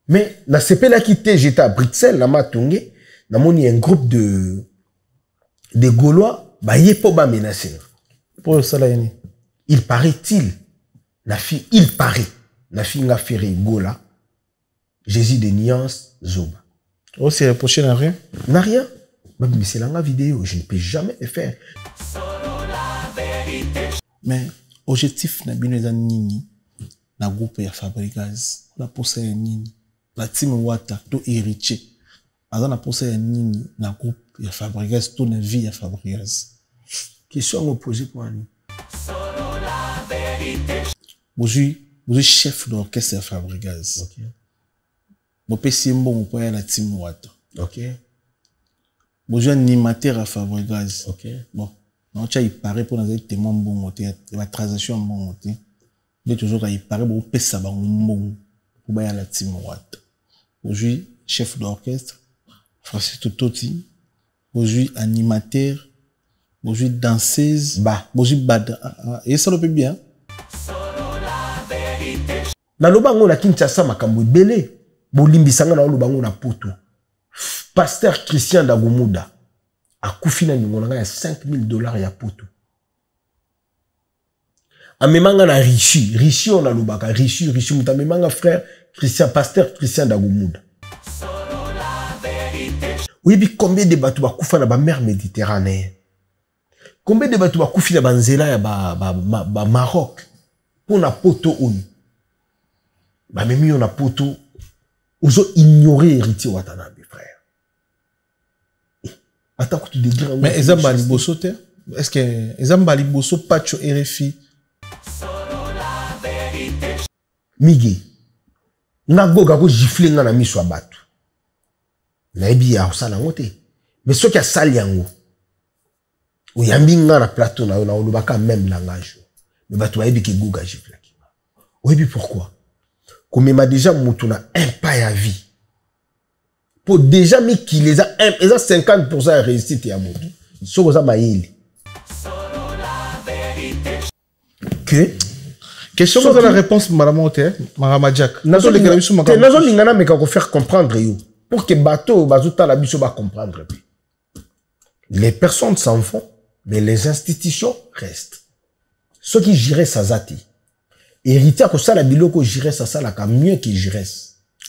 Mais na sepela quitté, j'étais à Bruxelles, na matungé, na moni un groupe de Gaulois, bah yepo ba menacé. Pour ça là, il paraît-il, la fille, il paraît, la fille n'a fait Gola, Jésus de Nuance Zoba. Oh, c'est reproché n'a rien? N'a rien. Mais c'est la vidéo, je ne peux jamais le faire. Mais objectif na bino eza nini na groupe ya Fabregas la posa ya nini la team Wata to héritier aza na posa ya nini na groupe ya Fabregas to na vie ya Fabregas question opposée pour nous. Vous chef d'orchestre ya Fabregas. OK. Vous pesi mbongo pour ya la team Wata. OK. Vous animateur à Fabregas. OK. Bon. Non, il paraît pour nous être témoin bon, la transaction bon, il toujours il paraît pour pesa bon pour la team Wata. Aujourd'hui chef d'orchestre, Francis Tototi, aujourd'hui animateur, aujourd'hui danseuse, aujourd'hui bad. Et ça le peut bien. Na lobango na Kinshasa makambo belé, bolimbisanga na lobango na poto. Pasteur Christian Dagumuda a koufina ningonanga ya $5,000 ya poto. Amemanga na Rishi on a lobaka, Rishi mutamemanga frère Christian, pasteur Christian Dagumuda. Oui, puis combien de bateaux ba koufa na ba mer Méditerranée? Combien de bateaux ba koufi na banzela ya ba Maroc? Pour na poto on. Ba memi on a poto. Ozo ignorer héritier Watanabe frère. Attends que tu dégages. Mais Ezamba Liboso te? Est-ce que Ezamba Liboso pacho RFI? Migi. Nagoga ko gifle nga na miso abatu. Na ebi ya osala ngote. Mais ce qui a sali yango. O yambi nga na plateau na olobaka même langage. Mais batu ebi ki goga gifle ki. O ebi pourquoi? Comme m'a déjà mutuna un pas à vie. Pour déjà mis qui les a 50% à réussite à moto. So ça maïli. Que question so la réponse madame Ote, madame Jack. Nazo lingana mais qu'on faire comprendre yo pour que bateau bazuta la biso va comprendre. Les personnes s'en vont mais les institutions restent. Ceux qui gèrent sa zati. Héritier que ça la biloko gère ça la mieux que gère.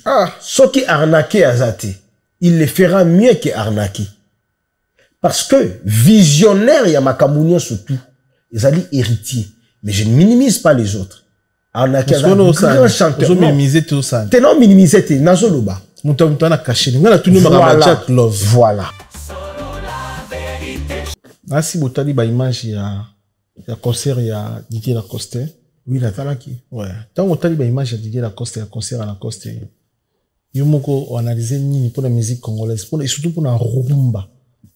Ah, ceux qui arnaquent à zati. Il le fera mieux que arnaquer. Parce que visionnaire, il y a Makamounion surtout. Ils allaient héritier. Mais je ne minimise pas les autres. Arnaquer à grand chanteur. Vous minimisez tout ça. T'es non minimisé, t'es nazoloba. Moutouana caché. On a tout le monde love. Voilà. Ah, si vous avez une image, il y a concert, il y a Didier Lacoste. Oui, la talaki. Ouais. Tant vous avez une image, il y a Didier Lacoste, il y a concert à Lacoste. Yomoko analyser nini pour la musique congolaise pour et surtout pour la rumba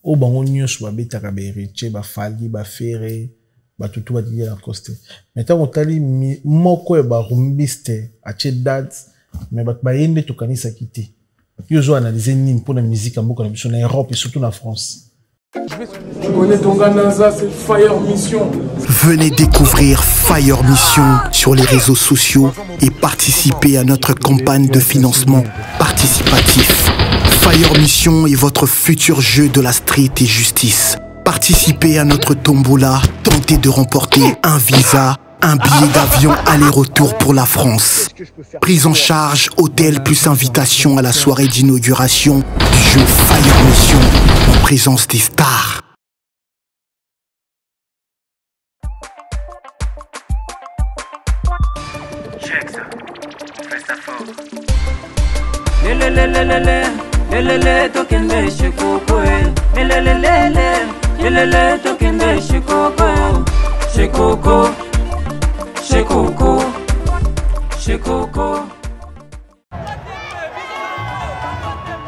au bango nyonso ba betaka ba héritier ba fali ba ferré ba tutu ba Didier Lacoste mais tant on tali moko ba rumbiste a date mais ba yende to kanisa kiti yozo analyser nini pour la musique en mboka na biso na Europe et surtout na France. Fire Mission. Venez découvrir Fire Mission sur les réseaux sociaux et participer à notre campagne de financement participatif. Fire Mission est votre futur jeu de la street et justice. Participez à notre tombola, tentez de remporter un visa, un billet d'avion aller-retour pour la France. Prise en charge, hôtel plus invitation à la soirée d'inauguration du jeu Fire Mission en présence des stars. Check ça. Fais ça fort.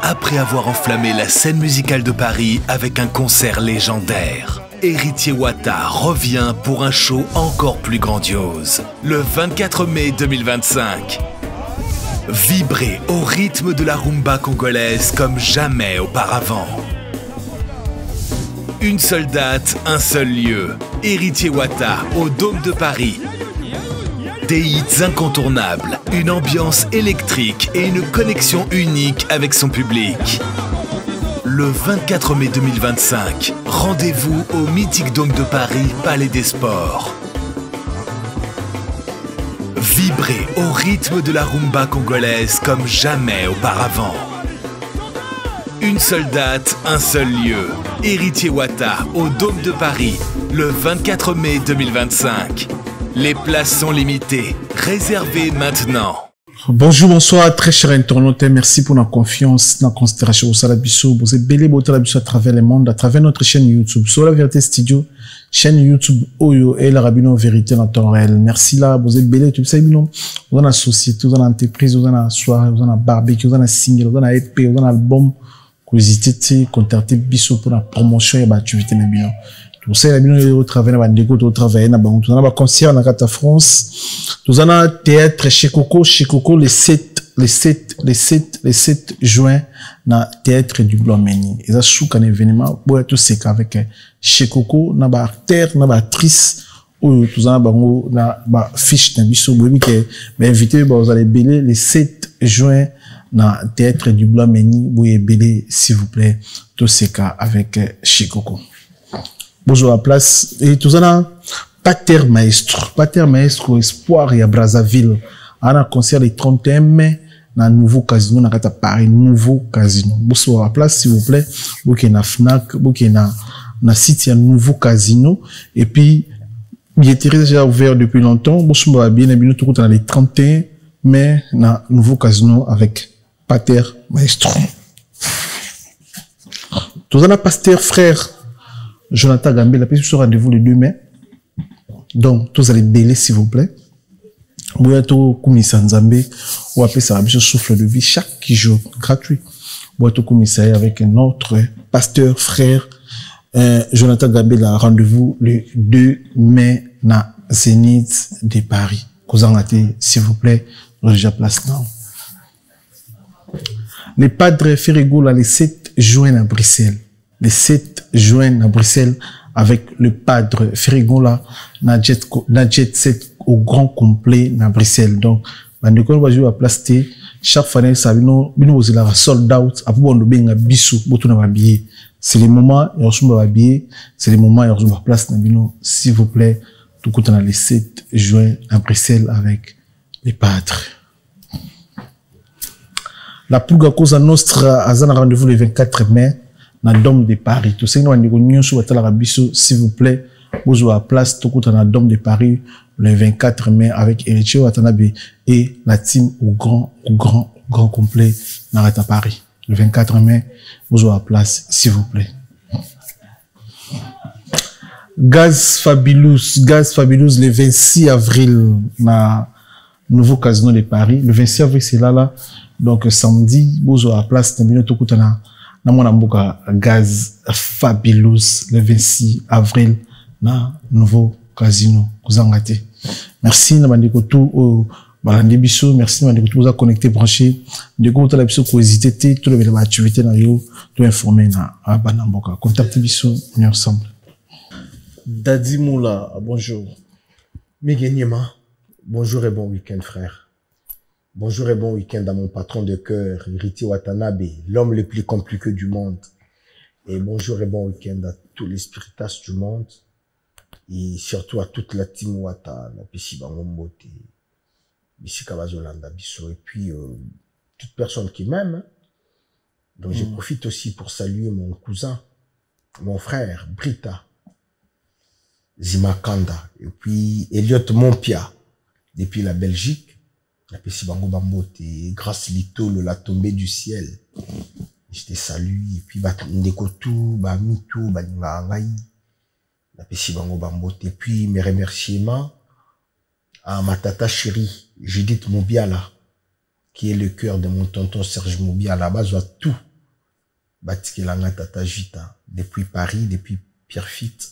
Après avoir enflammé la scène musicale de Paris avec un concert légendaire, Héritier Wata revient pour un show encore plus grandiose. Le 24 mai 2025. Vibrez au rythme de la rumba congolaise comme jamais auparavant. Une seule date, un seul lieu. Héritier Wata au Dôme de Paris. Des hits incontournables, une ambiance électrique et une connexion unique avec son public. Le 24 mai 2025, rendez-vous au mythique Dôme de Paris, Palais des Sports. Vibrez au rythme de la rumba congolaise comme jamais auparavant. Une seule date, un seul lieu. Héritier Wata au Dôme de Paris, le 24 mai 2025. Les places sont limitées. Réservez maintenant. Bonjour, bonsoir, très chers internautes. Merci pour la confiance, la considération au Salabiso. Vous êtes belé à travers le monde, à travers notre chaîne YouTube. Sur la Vérité Studio, chaîne YouTube Oyo et la Rabino Vérité en temps réel. Merci là, vous êtes belé, tout ça, vous avez la société, vous avez l'entreprise, vous avez la soirée, vous avez la barbecue, vous avez la single, vous avez la EP, vous avez l'album. Vous hésitez, contactez Bisso pour la promotion et l'activité. Tout ça, la bino au travers de la au travers de tout ça, concert dans la France. Tout ça, théâtre chez Coco, le 7 juin, dans théâtre du Blanc-Meni. Et ça, c'est un événement, pour tout c'est qu'avec chez Coco, dans la acteur, dans la actrice, ou tout ça, dans la fiche de Bisso, invité, vous allez belé le 7 juin, dans théâtre du Blanc-Meni, vous allez belé, s'il vous plaît, tout c'est qu'avec chez Coco. Bonjour à la place. Et tout ça, Pater Maestro, Espoir et à Brazzaville. On a un concert le 31 mai dans un nouveau casino, dans Paris, nouveau casino. Bonjour à la place, s'il vous plaît. Vous qui na FNAC, vous qui na site, il y a un nouveau casino. Et puis, il est déjà ouvert depuis longtemps. Bonjour à bien, nous tout dans les 31 mai dans un nouveau casino avec Pater Maestro. Tout ça, pasteur frère Jonathan Gambé, la piste rendez-vous le 2 mai. Donc, tous allez bêler, s'il vous plaît. Vous êtes au commissaire Nzambé, ou appelez ça la souffle de vie chaque jour, gratuit. Vous êtes au commissariat avec un autre pasteur, frère, Jonathan Gambé, la rendez-vous le 2 mai, na Zénith de Paris. S'il vous plaît, déjà place now. Les padres Ferrigo, là, les 7 juin à Bruxelles. Le 7 juin à Bruxelles avec le padre Ferrigola na jet 7 au grand complet à Bruxelles. Donc, on va jouer à place T. Chaque fois, ça bino la sold out. Après, on doit bien bisou, botou na billet. C'est le moment, et on se billet. C'est le moment, et on se place na bino. S'il vous plaît, tout le temps le 7 juin à Bruxelles avec les padres. La Pulga Cosa Nostra a un rendez-vous le 24 mai. Dans le Dôme de Paris. Tout ça, nous avons s'il vous plaît, vous avez place, tout dans le Dôme de Paris, le 24 mai, avec Héritier Watanabe et la team au grand complet, dans Paris. Le 24 mai, vous avez place, s'il vous plaît. Gaz Fabulous, le 26 avril, dans le nouveau casino de Paris. Le 26 avril, c'est là. Donc, samedi, vous avez place, tout dans Namona Gaz Fabulous le 26 avril na nouveau casino Kuzangate. Merci Namandiko tout au Balandi Bisso, merci Namandiko tout vous a connecté branché. De quoi la Bisso ko hésiter tout le activité na yo tout informer na Banamboka. Contactez Bisso on est ensemble. Dadi Moula, bonjour. Miguenyema, bonjour et bon week-end frère. Bonjour et bon week-end à mon patron de cœur, Héritier Watanabe, l'homme le plus compliqué du monde. Et bonjour et bon week-end à tous les spiritas du monde. Et surtout à toute la team Wata, la Pessi Bangombote, Bissi Kabazolanda Bisso, et puis toute personne qui m'aime. Donc je profite aussi pour saluer mon cousin, mon frère, Brita, Zimakanda, et puis Elliot Mompia, depuis la Belgique. La Pessi Bango Bambote, grâce Lito, la tombée du ciel. Je te salue, et puis, Ndekotou, Mitou, Ngangaï, la Pessi Bango Bambote, et puis, mes remerciements à ma tata chérie, Judith Mobiala, qui est le cœur de mon tonton Serge Mobiala, base à tout. Batikelanga tata Jita, depuis Paris, depuis Pierrefitte,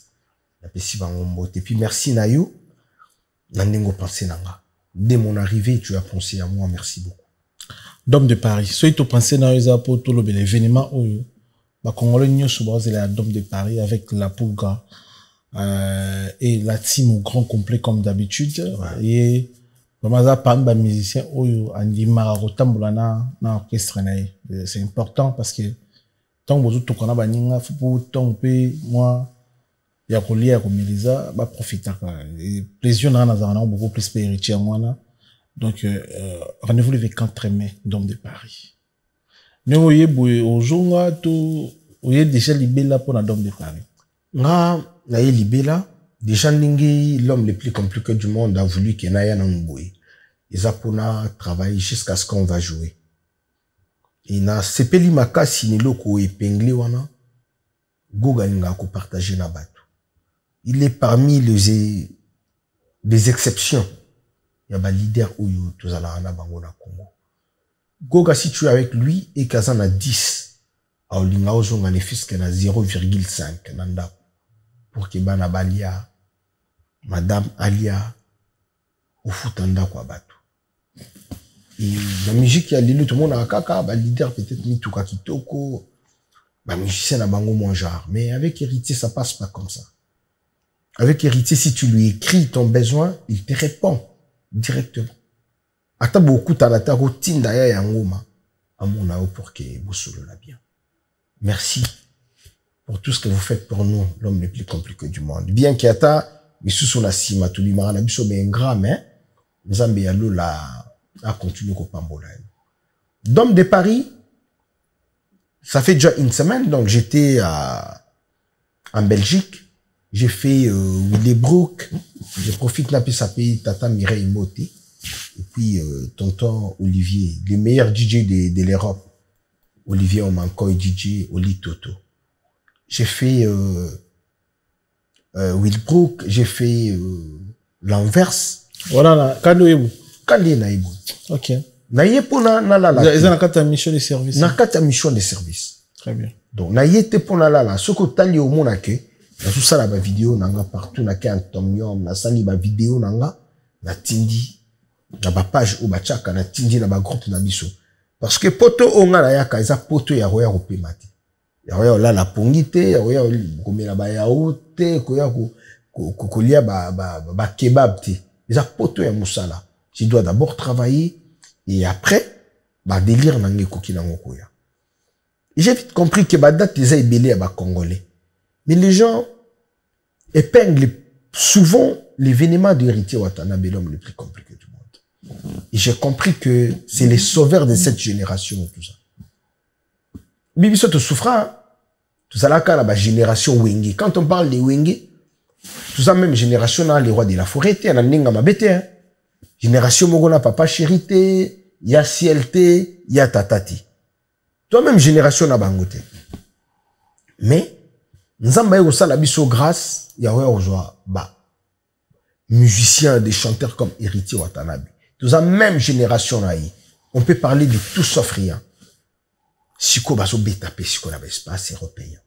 la Pessi Bango Bambote, et puis, merci Nayo, Nandengo Pensé Nanga. Dès mon arrivée, tu as pensé à moi. Merci beaucoup. Dôme de Paris. Soit tu pensé dans les apôtres, tout l'événement où Congolais n'y sont la Dôme de Paris avec la Pulga et la team au grand complet comme d'habitude. Ouais. Et Bamaza pamba musicien oyo andimaka kotambola na orchestre na ye. C'est important parce que tant que vous avez baninga faut tant pe moi ya kolia ya komeliza ba profiter plaisir na beaucoup plus spirituel moi. Donc rendez-vous le 24 mai Dôme de Paris. Nous voyez ozonga to oye déjà libella pour la Dôme de Paris. Na ye libella déjà l'homme le plus compliqué du monde a voulu que na ya na mboui. Ils a travailler jusqu'à ce qu'on va jouer. Et na sepeli makasi ni loko épinglé wana Goga ninga ko partager na bato. Il est parmi les exceptions. Il y a des leaders où tous ala na bango na Congo. Goga si tu es avec lui et kazan a 10 a olinga ozonga ne fiske na 0,5 nanda pour que bana balia madame Alia au futanda kwa bato. Et la musique il y a les tout le monde a kaka ba leader peut-être ni tuka kitoko ba musicien na bango moins genre mais avec Héritier ça passe pas comme ça. Avec Héritier si tu lui écris ton besoin il te répond directement. Ata beaucoup talata routine daya ya ngoma amona pour que vous solo la bien. Merci pour tout ce que vous faites pour nous l'homme le plus compliqué du monde. Bien qu'il y ata misusu na sima tu limara na biso be grand mais Nzambe ya lola a continué au Pambola. Dôme de Paris, ça fait déjà une semaine, donc j'étais en Belgique, j'ai fait Willebroek, je profite de sa pays Tata Mireille Moté, et puis tonton Olivier, le meilleur DJ de l'Europe, Olivier Omankoy DJ, Oli Toto. J'ai fait Willebroek, j'ai fait l'Anvers. Voilà, Kando Kali na ibu. Ok. Na yepo na la. Ils ont nakata mission de service. Nakata mission de service. Très bien. Donc na yete po na la. Ce que tali au mona ke, na tout ça la ba vidéo nanga partout na ke antomium na sali ba vidéo nanga na tindi na ba page ou ba chaka na tindi na ba groupe na biso. Parce que poto onga na yaka eza poto ya roya kopemate. Ya roya la la pongite, ya roya komela ba yaote, koya ko kolia ba kebab te. Eza poto ya musala. Tu dois d'abord travailler et après, bah délire nange koki nango koya. J'ai vite compris que bah date les belé à bah congolais. Mais les gens épinglent souvent l'événement de Héritier Watanabe, l'homme le plus compliqué du monde. Et j'ai compris que c'est les sauveurs de cette génération tout ça. Bibiso te souffra, tout ça là quand la génération Wenge. Quand on parle des Wenge, tout ça même génération là les rois de la forêt, on a ninga mabete. Génération Mogona Papa Chérité, ya CLT, ya Tatati. Toi-même, génération na bangote. Mais, Nzamba yo sa la biso grâce, ya ouais ojoa ba. Musiciens, des chanteurs comme Héritier Watanabe. Tous la même génération là, on peut parler de tout sauf rien. Siko baso betapé, siko na espace européen.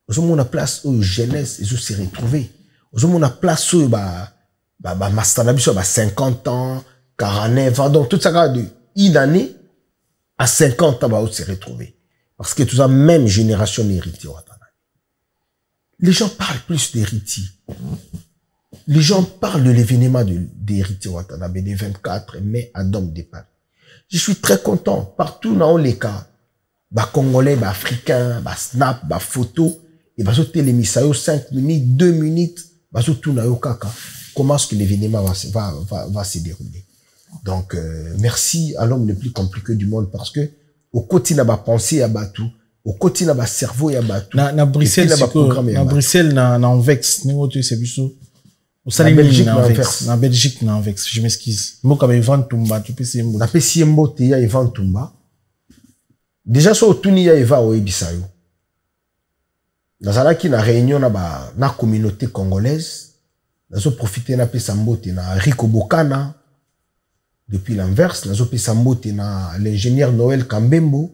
Aujourd'hui, on a place où jeunesse, ils se retrouver. Aujourd'hui, on a place où Mastanabiso, 50 ans, 49 ans, donc tout ça, de une année à 50 ans, on se retrouver. Parce que tout ça, même génération d'Héritier Watanabe. Les gens parlent plus d'Héritier. Les gens parlent de l'événement d'Héritier Watanabe, des 24 mai à Dôme de Paris. Je suis très content. Partout dans les cas, Congolais, Africains, Snap, photo, et télémisayo 5 minutes, 2 minutes, tout na yo kaka. Comment est-ce que l'événement va se dérouler. Donc, merci à l'homme le plus compliqué du monde parce que au quotidien, na pensée à Batou, au quotidien, na cerveau ya Batou. Na Bruxelles, na Bruxelles, na Anvex, niveau tu sais biso. Au Belgique, na Belgique, na Anvex, je m'excuse. Moi, comme Ivan Tumba, tu peux essayer. Na Pesiembo, te ya Ivan Tumba. Déjà, so tuni ya Eva Oebisayo. Nazala ki na réunion na communauté congolaise. Nazo profiter na pesa mbote na Rico Bokana depuis l'Anvers, nazo pesa mbote na l'ingénieur Noël Kambembo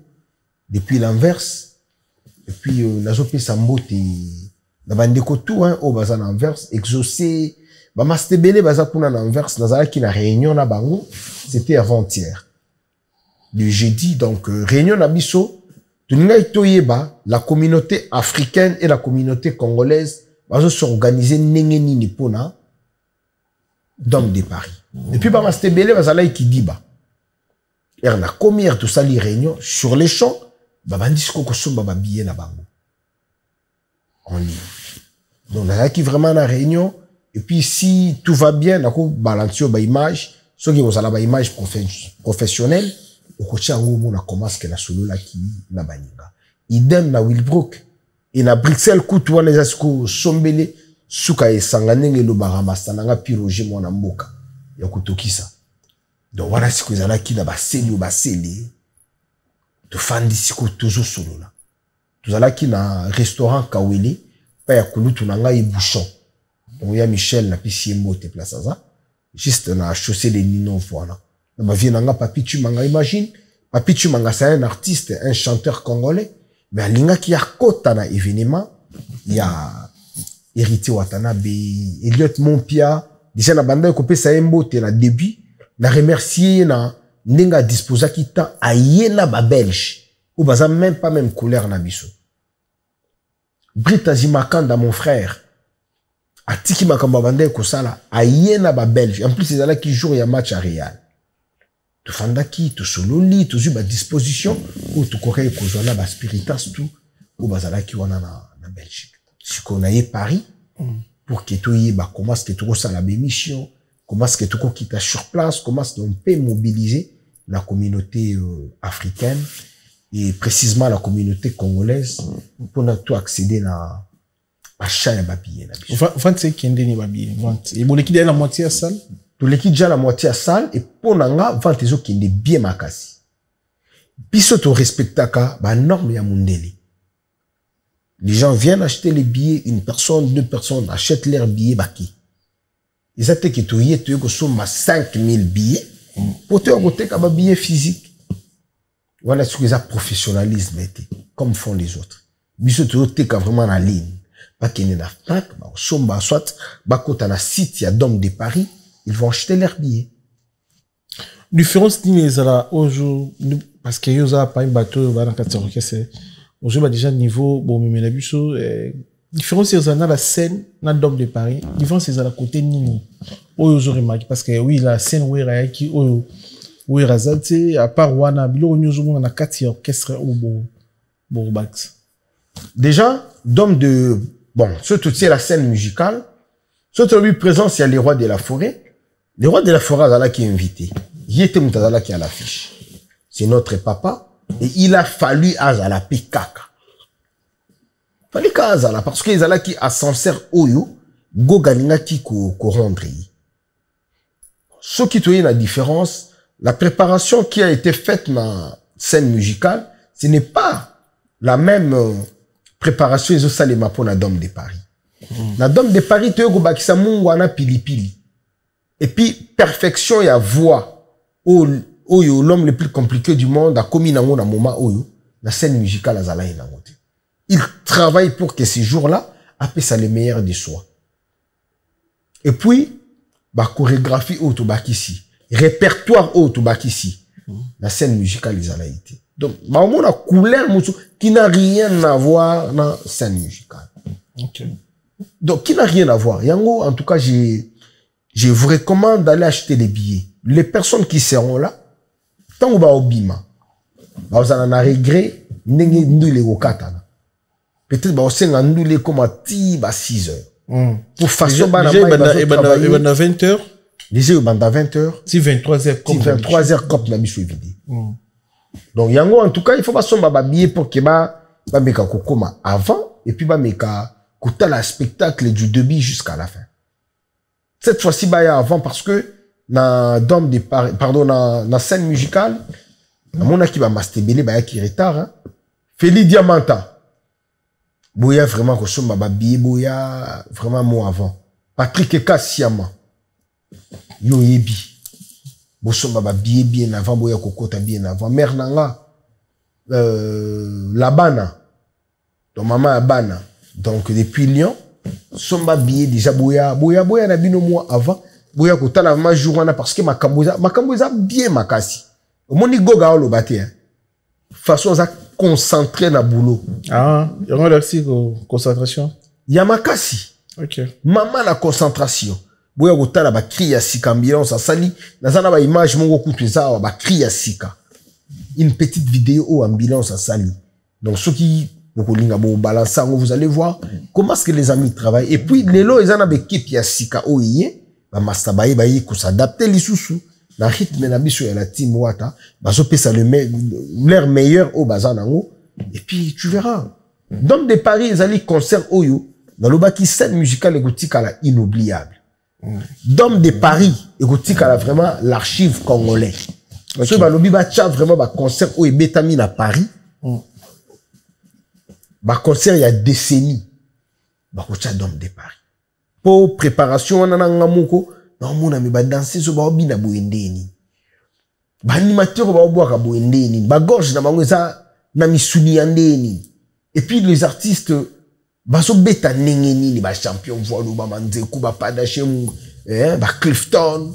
depuis l'Anvers, et puis nazo pesa mbote na bandeko tout au baza na Anvers, exaucé ba mastebele baza kuna na Anvers, nazala ki na réunion na bango, c'était avant-hier. Le jeudi, donc réunion na biso, tuninga itoyeba la communauté africaine et la communauté congolaise va s'organiser nenge nini pona Dom de Paris. Et puis, bah, c'était belé, bah, ça là, qui dit, bah. Et on a commis tout ça, les réunions, sur les champs, bah, on dit qu'on consomme, bah, billet, na bango. En ligne. Donc, on a qui vraiment la réunion, et puis, si tout va bien, on a balancé, bah, image, ceux qui ont la image professionnelle, on a commencé la solo là qui na baninga. Idem na Willbrook. Et na Bruxelles, koutou, on a sombele, suka e sanganenge lo baramasta, nanga piroje mwana mboka. Ya kutokisa. Donc voilà ce que vous avez qui na baseli ou baseli. Tu fandi siko toujours solo là. Tu avez qui na restaurant Kawele, pa ya kulutu nanga e bouchon. Donc ya Michel na pisi mote place ça. Juste na chaussée de Nino voilà. Na ma vie nanga Papi Chumanga, imagine. Papi Chumanga c'est un artiste, un chanteur congolais, mais alinga qui a kota na événement, il y a Héritier Watanabe, Elliot Mompia, déjà na banda ko pesa mbote na début, na remercier na ndenga disposa kita ayena ba belge ou baza même pas même couleur na biso. Brita Zimakanda mon frère atiki makamba banda ko sala ayena ba belge. En plus c'est là qui joue ya match à Real. Tu fandaki, tu sololi, tu zu ba disposition ou tu correct ko zona ba spiritas tout ou bazala ki wana na Belgique. Si qu'on aille Paris pour que tu y bah comment est-ce que tu ressens la mission, comment est-ce que tu quittes sur place, comment est-ce qu'on peut mobiliser la communauté africaine et précisément la communauté congolaise pour tout accéder à achat de papier. Vente c'est qui est babier vente et bon l'équipe est la moitié à salle. Tout l'équipe déjà la moitié à salle et pour nanga vente les autres qui est bien makasi. Biso to respectaka ba norme ya mundele. Les gens viennent acheter les billets, une personne, deux personnes achètent leurs billets baki. Ils ont que tu y es, tu as 5000 billets pour te acheter un billet physique. Voilà ce que les professionnalisme était, comme font les autres. Biso tu as vraiment en ligne. Pas qu'il y ait un soit, bakota na site, il y a Dom de Paris, ils vont acheter leurs billets. Différence n'est là aujourd'hui, parce que y a pas un bateau, dans c'est aujourd'hui, déjà, niveau, bon, mais la busso, différence, c'est la scène, na Dom de Paris, différence, c'est à la côté Nini. Aujourd'hui, remarqué, parce que oui, la scène, où est qui, où est Razate, à part Wana, bilo, on a 4 orchestres au bon, bax. Déjà, Dom de, bon, surtout, c'est la scène musicale, surtout, lui, présent, il y a les rois de la forêt. Les rois de la forêt, là, qui est invité. Il était Moutazala qui a l'affiche. C'est notre papa. Et il a fallu Azala Pikaka. Fallait qu'Azala, parce que Azala qui ascenseur Oyo, Gogalinga qui ko rendre. Ce qui te la différence, la préparation qui a été faite dans la scène musicale, ce n'est pas la même préparation ils ont salé pour la Dom de Paris. La Dom de Paris, tu as bakisa mungwana pilipili. Et puis, perfection, il y a voix. Oyo, l'homme le plus compliqué du monde, a commis dans un moment Oyo, la scène musicale à Zalaï na moté. Il travaille pour que ces jours-là, appellent ça le meilleur de soi. Et puis, bah, chorégraphie auto bakisi, répertoire auto bakisi, la scène musicale les Zalaïté. Donc, bah, on a couleur qui n'a rien à voir dans la scène musicale. Okay. Donc, qui n'a rien à voir. Yango, en tout cas, je vous recommande d'aller acheter les billets. Les personnes qui seront là, tant que au bima, vous en a regret, n'engé ndule au katana. Peut-être bah aussi ndule comme à 6 heures. Pour façon déjà 20 heures. Déjà au banda 20 heures. Si 23 heures comme 23 heures comme la biso vidé. Donc yango en tout cas il faut pas son baba billet pour que ba meka kokoma avant et puis ba meka kouta la spectacle du début jusqu'à la fin. Cette fois-ci ba ya avant parce que na Dom de Paris, pardon, na scène musicale, na mona qui va mastebele ba qui retard, hein. Feli Diamanta. Boya vraiment ko somba ba billet boya vraiment moi avant. Patrick Kassiama. Yo yebi. Bo somba ba billet bien avant boya kokota bien avant. Mère nanga Labana. Donc maman Abana. Donc depuis Lyon, somba billet déjà boya na bino moi avant. Boya kota la ma journée parce que ma kamboza bien makasi. Moni goga lo baté. Façon ça concentré na boulot. Ah, il y a aussi concentration. Ya makasi. OK. Maman la concentration. boya kotala ba cri ya sika ambulance asali nazana ba image mongo kutu eza ba cri ya sika une petite vidéo au ambulance asali donc ceux qui vous allez voir comment est-ce que les amis travaillent et puis lelo ils en ont équipe ya sika oye ba mastabaye ba yi ko s'adapter lisusu na rythme na biso ya la team Wata bazo pesa l'air meilleur au bazanango et puis tu verras dans des paris ils allaient concert oyo dans le baki scène musicale égotique à la inoubliable dans des paris égotique à la vraiment l'archive congolais parce que ba lobi ba tcha vraiment ba concert oyo betami na Paris ba concert il y a décennies ba ko tcha dans des paris pour préparation on a ngamoko non mon ami ba danser so ba obina boendeni ba animateur ba obwa ka boendeni ba gorge na bango ça na misuni andeni et puis les artistes ba so beta nengeni ni ba champion voilo ba manzeku ba padachem ba Clifton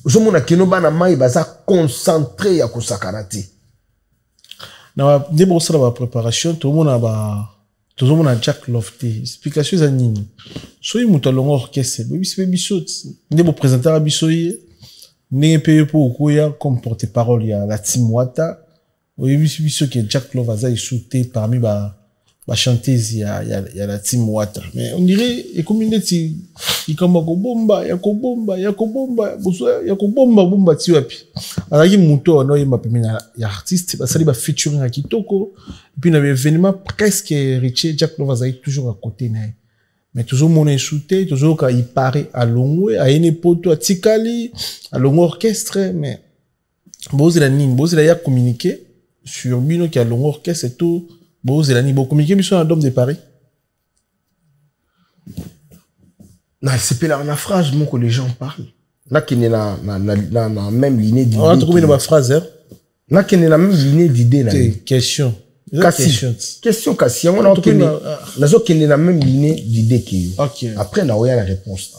zo mona kino bana mai ba za concentré ya kosakarate na ndebo sala ba préparation tout mona ba tout mona Jack Lofty explication za nini so yi muto longo orchestre biso biso ndebo présenter biso yi ndenge pe pour koya comme porte-parole ya la team Wata oyi biso que Jack Love aza isouté parmi ba chanteuse ya la team Wata mais on dirait et comme ndeti ikamba ko bomba ya bomba ti wapi alaki muto no yema pemina ya artiste basali ba featuring à kitoko et puis na événement presque Richie Jack Love aza toujours à côté na mais toujours mon insouté toujours quand il paraît à longwe à une poto à tikali à long orchestre mais bozela nini bozela ya communiquer sur bino qui a long orchestre et tout bozela ni bo communiquer biso na Dôme de Paris. Non, c'est pas la phrase que les gens parlent. Là, qui est la même lignée d'idées. On a trouvé ma phrase, hein? Là, qui est la même lignée d'idées. Question. Question, Cassie. On a trouvé la même lignée d'idées qui après, on a la réponse.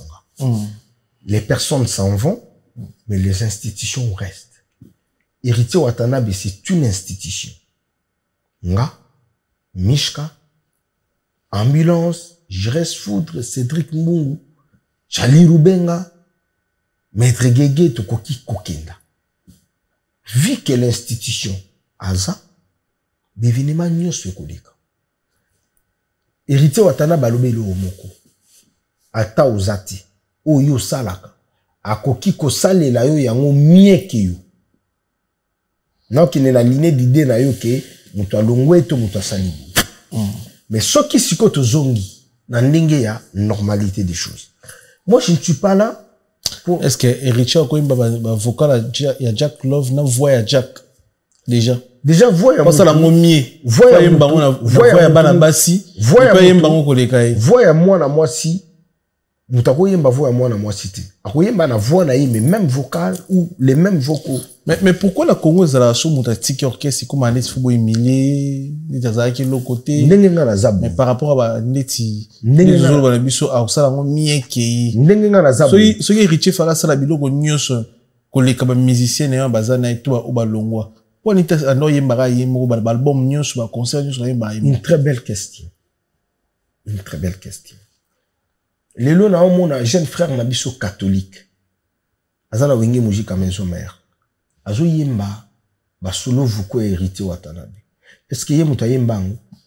Les personnes s'en vont, mais les institutions restent. Héritier Watanabe, c'est une institution. Nga, Mishka, Ambulance, Jires Foudre, Cédric Mbungu, Charlie Rubenga, Maître Gege, Tokoki Kokenda. Vu que l'institution a ça, l'événement n'y se kodeka. Héritier Watanabe alobe lo omoko. Ata ozati, oyo salaka. Akoki ko sale la yo yango mieke yo. Non qui n'est la lignée d'idée na yo ke mutu alongwe to mutu asali. Mais ce qui sikoto zongi na ndenge ya normalité des choses. Moi je ne suis pas là pour est-ce que Héritier Okoimba ba vocal ya Jack Love na voix ya Jack déjà voix ya ça la momie voix ya mbango na voix ya bana basi voix ya mbango koleka yi voix ya mwana mwasi mutako yemba voix ya mwana mwasi te akoyemba na voix na mais même vocal ou les mêmes vocaux. Mais pourquoi la Congo est la chose tiki orchestre comme Anis Fubo Emilé, Nitazaki l'autre côté. Mais par rapport à Neti, les autres dans biso a ça la mieki. So Héritier fala ça la biloko nyos koleka ba musicien na bazana et tout au balongwa. Pour nita ando yembara yemo ba album nyos ba concert nyos yemba. Une très belle question. Une très belle question. Lelo na mon jeune frère na biso catholique. Azala wingi musique à maison mère. Azo yemba ba solo vuko Héritier Watanabe. Est-ce que yemba yemba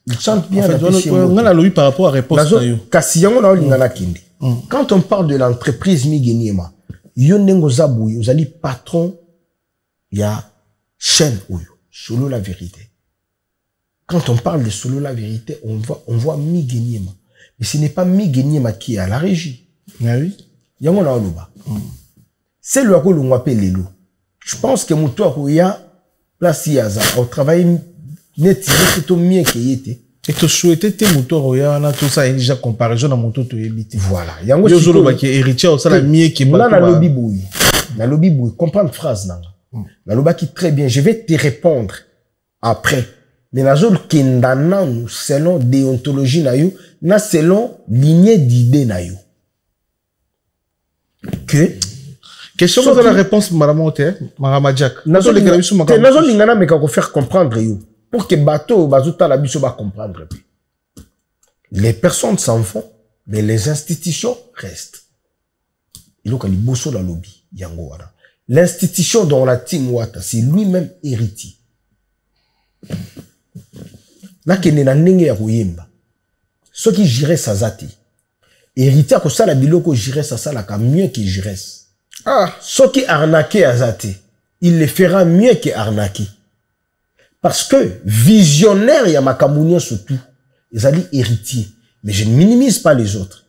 il chante bien en fait, on a lui par rapport à réponse na yo. Kasi yango na lingana kindi. Quand on parle de l'entreprise Migeniema, yo nengo zabu ozali patron ya chaîne oyo Solo la vérité. Quand on parle de Solo la vérité, on voit Migeniema. Mais ce n'est pas Migeniema qui est à la régie. Ah oui. Yango na oloba. C'est le ko l'on appelle Lelo. Je pense que mon toit où il y a place yaza au travail net c'est au mieux qui était et tu souhaitais tes moutons où il y a tout ça déjà comparaison à mon tout éviter voilà yango solo ba qui héritier au ça la mieux qui ba na lobby boy comprendre phrase nanga na loba qui très bien je vais te répondre après mais la zone kendana selon déontologie na yo na selon lignée d'idée na yo que question sur la réponse madame Marama Jack. Nazo lingana mais qu'on faire comprendre yo pour que bateau bazuta la biso ba comprendre. Les personnes s'en vont mais les institutions restent. Il a liboso la lobby. Yango wana. L'institution dont la team Wata, c'est lui-même héritier. Là, qu'il n'a n'engé ya kuyemba. Ce qui girait sa zati. Héritier, que ça la biloko girait ça la ka mieux qu'il girait. Ah. Ce qui arnaqué à zati, il le fera mieux que arnaqué. Parce que visionnaire, il y a Makamounio surtout. Ils allaient héritier. Mais je ne minimise pas les autres.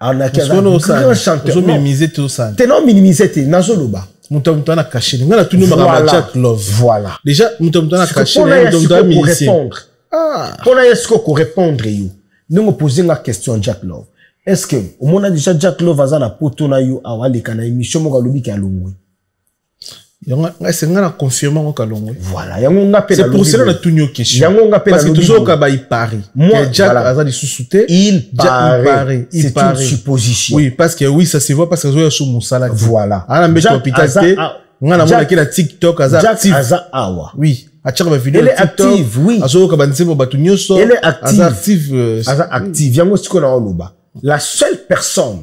Arnaqué, un grand chanteur. Non, minimiser tout ça. T'es non minimiser, t'es nazoloba. Moutamoutana caché. On a tout le monde Jack Love. Voilà. Déjà, Moutamoutana caché. On a pour répondre. On a est-ce qu'on répondre, yo. Nous me posons la question, Jack Love. Est-ce que, au moment déjà Jack Love a zana poto na yo, awale kana émission, mo galobi ki alongwe. C'est un confirmé au Kalongwe. Voilà. C'est pour cela que nous avons une question. Parce que toujours quand il parie. Jack a dit sous-souté. Il parie. C'est une supposition. Oui, parce que oui, ça se voit parce que vous êtes sur mon salaire. Voilà. On a mis l'hôpital. On a mis la TikTok. Jack Awa. Oui. Elle est active, oui. Elle est active. Active. La seule personne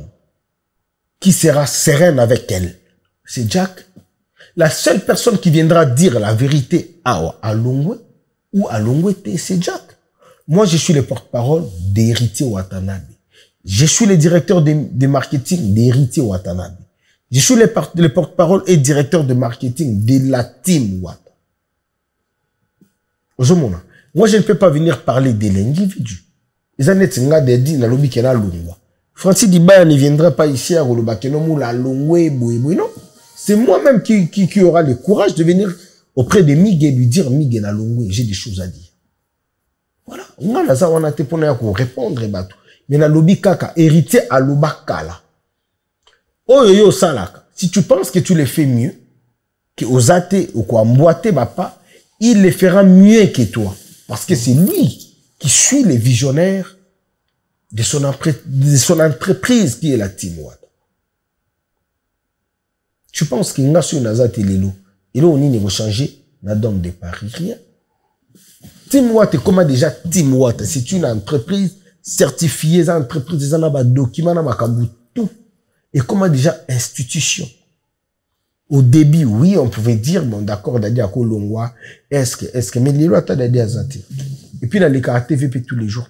qui sera sereine avec elle, c'est Jack. La seule personne qui viendra dire la vérité à Longwe ou à Longwe, c'est Jack. Moi, je suis le porte-parole d'Héritier Watanabe. Je suis le directeur de marketing d'Héritier Watanabe. Je suis le porte-parole et directeur de marketing de la team Wata. Moi, je ne peux pas venir parler de l'individu. Ils en étaient là des dits dans l'objet qui est là Longwa. Francis Dibaya ne viendra pas ici à Roloba qui est là Longwe, non. C'est moi-même qui aura le courage de venir auprès de Miguel et lui dire Miguel na Longwe, j'ai des choses à dire. Voilà. On a été pour répondre. Mais na lobby kaka, héritier à l'obakala. Oh yo salaka. Si tu penses que tu le fais mieux, que Ozate ou quoi mboite papa, il le fera mieux que toi. Parce que c'est lui qui suit les visionnaires de son entreprise qui est la Team Wata. Tu penses qu'il y a sur Nazat et Lelo. Et là, on y va changer la Dame de Paris. Rien. Team Wata, comment déjà Team Wata? C'est une entreprise certifiée, une entreprise, des documents, tout. Et comment déjà institution? Au début, oui, on pouvait dire, bon, d'accord, d'ailleurs, à Kolongwa, est-ce que, mais les lois, t'as d'ailleurs, et puis, dans les caractères VP tous les jours,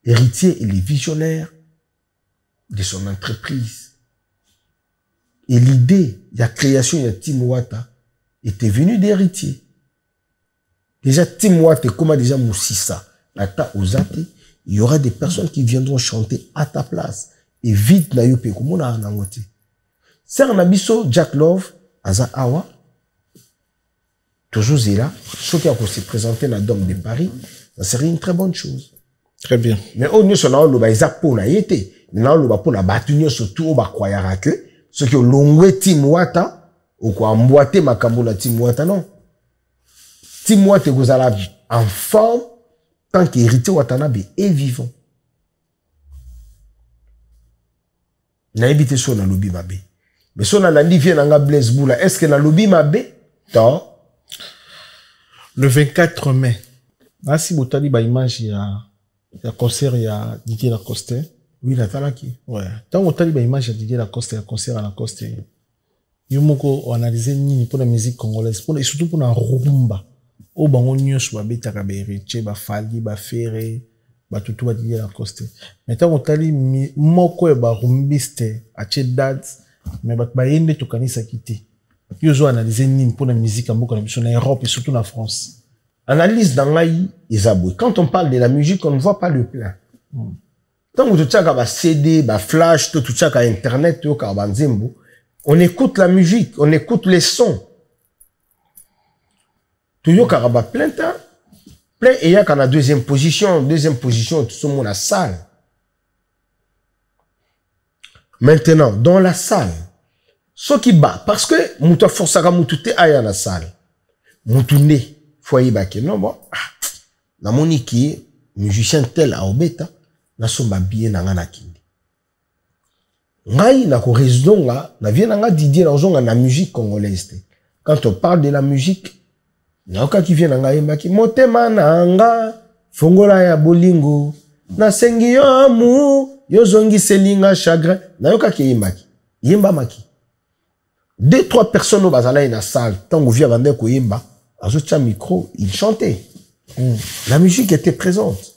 héritier et les visionnaires de son entreprise. Et l'idée de la création de Team Wata était venue d'héritier. Déjà, Team Wata, comment déjà Moussissa, Ata Ozate, il y aura des personnes qui viendront chanter à ta place. Et vite, na yope, comment on a anangoté. C'est un abisso, Jack Love, Aza Awa, toujours là, ceux qui ont se présenté dans la Dome de Paris, ça serait une très bonne chose. Très bien. Mais on est sur la Loba, ils ont pas été. Mais là, Loba, pour la battu, surtout, on va croire que ceux qui ont longé Team Wata, ou quoi, emboîté ma camboula Team Wata, non. Team Wata, vous allez en forme, tant qu'héritier Watanabe est vivant. N'a évité ça dans le lobby mabé. Mais si on a l'andi vient dans la Blaise Boula, est-ce que dans le lobby mabé, non? Le 24 mai, si vous avez une image, il y a concert, il y a Didier Lacoste. Oui, la talaki. Ouais. Tant vous avez une image, il y a Didier Lacoste, il y a concert à Lacoste. Il y a analysé pour la musique congolaise, et surtout pour la rumba. Au bango nyos, babeta kaberiche, bafali, bafere, batutu Didier Lacoste. Mais tant vous avez moko ba rumbiste, ache dads, mais ba yende to kanisa kiti. Ils ont analysé pour la musique en Europe et surtout en France. Analyse dans l'AI, quand on parle de la musique, on ne voit pas le plein. Tant que tu as CD, flash, tout ça, internet, on écoute la musique, on écoute les sons. Tout y a plein de temps. Plein, et il y a qu'en deuxième position, tout le monde a salle. Maintenant, dans la salle, ce qui bat, parce que mouta forçaka moutouté aya na salle. Moutouné, foyer baké. Non, bon, na moniki, musicien tel a obeta, na somba bien na ngana kindi. Ngai na ko raison nga, na vient nga Didier na zonga na musique congolaise. Quand on parle de la musique, na oka qui vient nga yembaki, motema na nga, fongola ya bolingo, na sengi yo amu, yo zongi selinga chagrin, na oka ki yembaki. Yemba maki. 2-3 personnes au bazala dans la salle, tant qu'on vient vendre ko yemba, azotia micro, il chantait. La musique était présente.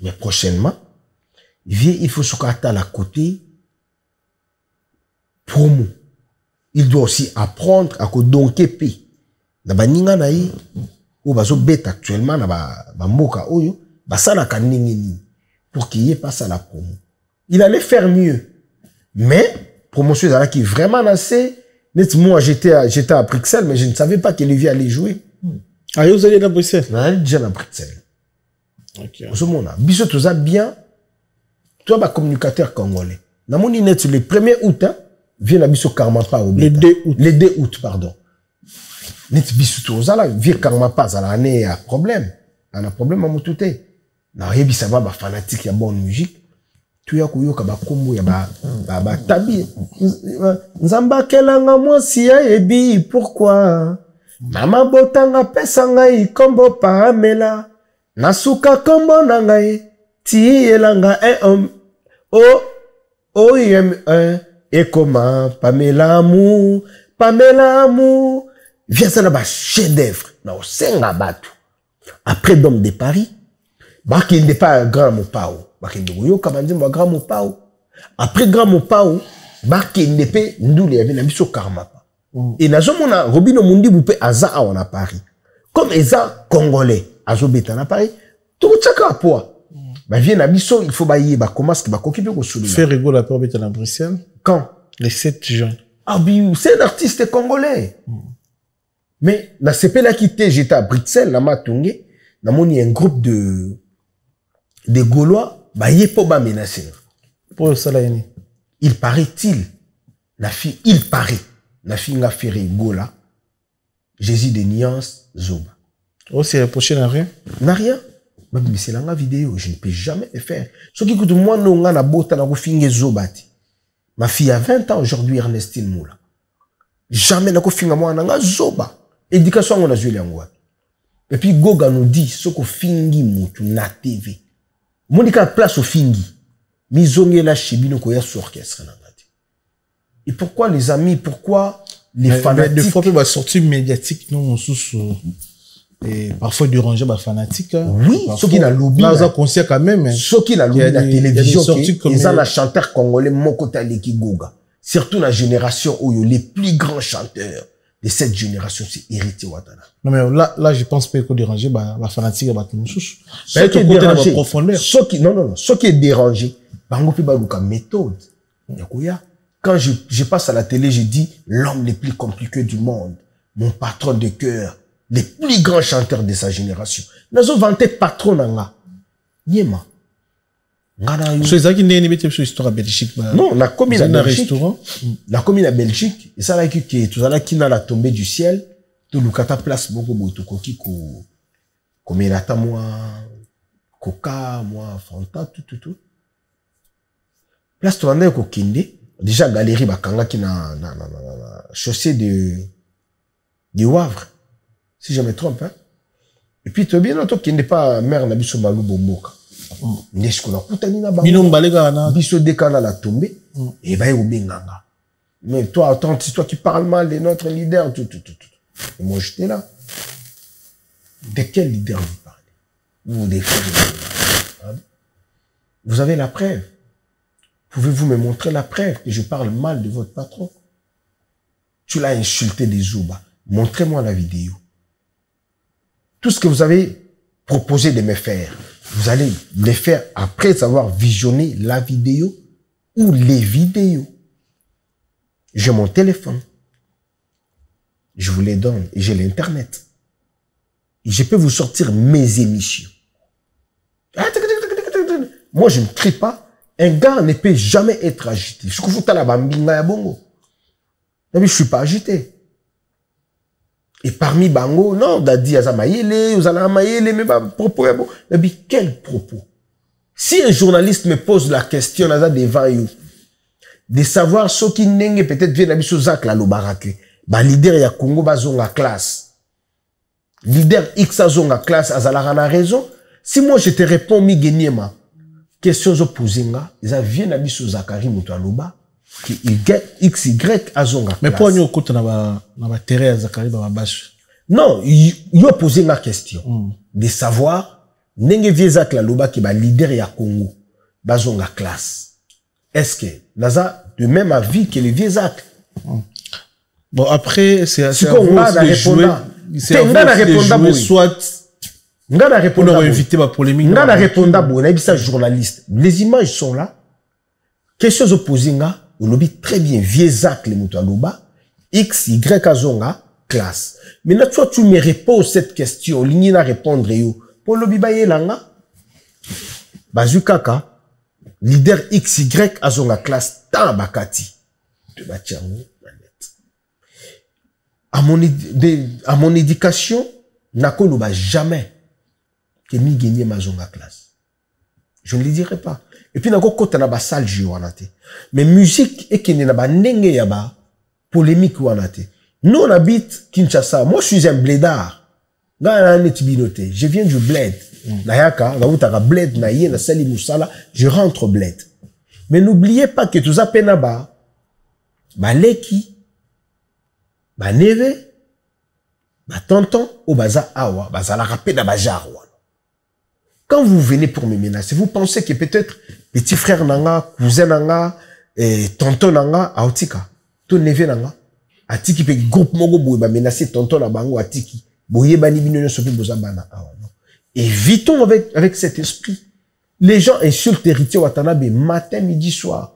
Mais prochainement, il faut se cater à la côté promo. Il doit aussi apprendre à donker paix. Na baninga na yi ou bazo bête actuellement na ba moka oyo basala kaningini pour qu'il y ait pas ça la promo. Il allait faire mieux. Mais promotion là qui vraiment assez net moi j'étais à Bruxelles mais je ne savais pas qu'Olivier allait jouer. Ah vous allez à Bruxelles? On allait déjà à Bruxelles. OK. Au moment là, biso tout ça bien. Toi ba communicateur congolais. Na moni net le 1er août hein, vient la biso karma pas au le 2 août. Le 2 août pardon. Net biso tout ça là, vir karma pas ça là né a problème. On a problème à mutute. Na yebi ça va ba fanatique ya bonne musique. Tu ya kuyoka ba kombo ya ba tabi. Nzamba kelanga mwasi ya ebi pourquoi? Mama botanga pesa ngai kombo Pamela. Nasuka kombo na ngai ti elanga un o yem et comment Pamela amour viens ça là chef d'œuvre na osenga batu. Après Dôme de Paris, Baki n'est pas Grand Mopao. Baki n'est pas Grand Mopao. Après Grand Mopao, Baki n'est pas Ndouli avait un biso karma. Et nazo mona Robino Mundi Boupé Aza on a Paris. Comme Eza Congolais, Azo Beta na Paris, tout chaka poa. Bah vient na biso, il faut bailler, bah comment ce qui va s'occuper ko souli. Faire rigolo la peur Beta na Bruxelles. Quand? Le 7 juin. Ah bi, c'est un artiste congolais. Mais na CP là quitté, j'étais à Bruxelles, na Matungé. Il y a un groupe de Gaulois, il pas menacé. Pour ça, il paraît-il, la fille n'a fait Gola, Jésus de Niance, Zoba. Oh, c'est la prochaine n'a rien? N'a rien. Mais c'est la vidéo, je ne peux jamais le faire. Ce qui coûte moi, non, on a bota na finge Zobati. Ma fille a 20 ans aujourd'hui, Ernestine Moula. Jamais n'a finge moi, n'a Zoba. Éducation, on a joué les angouats. Et puis Goga nous dit ce qu'on fingi mutu na TV. Monika place au fingi. Mizonge la chibino ko ya sur orchestre na ngati. Et pourquoi les amis, pourquoi les fanatiques de fois peut sortie médiatique non sous et parfois déranger ba fanatique. Oui, ceux qui n'a lobby. Là concert quand même. Ceux qui n'a lobby la télévision ils ont la chanteur congolais Moko Taleki Goga. Surtout la génération où les plus grands chanteurs de cette génération, c'est Héritier Ouattara. Non, mais là, je pense pas qu'on dérange, la fanatique, ce qui est dérangé, ce qui est dérangé, méthode. Quand je passe à la télé, je dis l'homme le plus compliqué du monde, mon patron de cœur, les plus grands chanteurs de sa génération. Nous avons vanté patron nanga. Niema. So ezaki ndenge nibete biso histoire à Belgique ba. Non, la commune à restaurant. La commune à Belgique, et ça là qui tout ça qui n'a la tombée du ciel, tout le kata place beaucoup boto koki ko comme il attend moi Coca, moi Fanta tout. Place to ande ko kinde, déjà galerie bakanga qui na chaussée de Wavre. Si je me trompe hein. Et puis to bien to kinde pas mère na biso malu bomboka. Nesko na kutani na ba bino mbalega na biso dekana la tombé et ba yo benganga. Mais toi attends, c'est toi qui parles mal de notre leader tout. Et moi j'étais là. De quel leader vous parlez? Vous défendez. Vous avez la preuve. Pouvez-vous me montrer la preuve que je parle mal de votre patron? Tu l'as insulté des Zouba. Montrez-moi la vidéo. Tout ce que vous avez proposé de me faire, vous allez les faire après avoir visionné la vidéo ou les vidéos. J'ai mon téléphone. Je vous les donne et j'ai l'internet. Et je peux vous sortir mes émissions. Moi, je ne crie pas. Un gars ne peut jamais être agité. Je ne suis pas agité. Et parmi Bango, non, Dadi Azamayele, Uzalamayele, mais propos, mais quel propos? Si un journaliste me pose la question, devant vous, de savoir ce qui n'est peut-être vient d'habiter Zak la Lobarake, leader ya Congo bazonga classe, leader X azonga classe, Azalarana raison, si moi je te réponds mi geniema, question zo posenga, ils viennent d'habiter Zakari Moutaloba, XY azonga mais classe. pour nous côté na ba terrain ya Zakari ba bash non yo poser la question de savoir ndenge viezak la loba ki ba leader ya Congo bazonga classe. Est-ce que naza de même avis que les viezak? Bon après c'est on va répondre. C'est on va répondre soit on va répondre pour éviter ma polémique. On va répondre bon ça journaliste. Les images sont là. Question opposée nga on lobby très bien viezak le mutu aloba X Y azonga classe. Maintenant toi tu me réponds cette question ligne na répondre yo pour lobby baye langa bazukaka leader XY azonga classe tant bakati de batiango à mon éducation nakoloba jamais que mi gagner mazonga classe. Je ne le dirai pas. Et puis nako kota na ba salle jeu wanate. Mais musique et qui na ba ndenge ya ba polémique wanate. Nous on habite Kinshasa. Moi je suis un blédard. Je viens du bled. Nayaka, na utaka bled na ye na sali musala, je rentre au bled. Mais n'oubliez pas que tout ça pena ba leki, ba neve, ba tonton ou baza awa, baza la rapide na ba jarwa. Quand vous venez pour me menacer, vous pensez que peut-être petit frère nanga, cousin nanga, tonton nanga, aotika, ton neve nanga, atiki pe groupe mogo boue ba menacer tonton na bango atiki, boye bani bino sopi boza bana awa. Évitons avec cet esprit. Les gens insultent héritier Watanabe matin, midi, soir.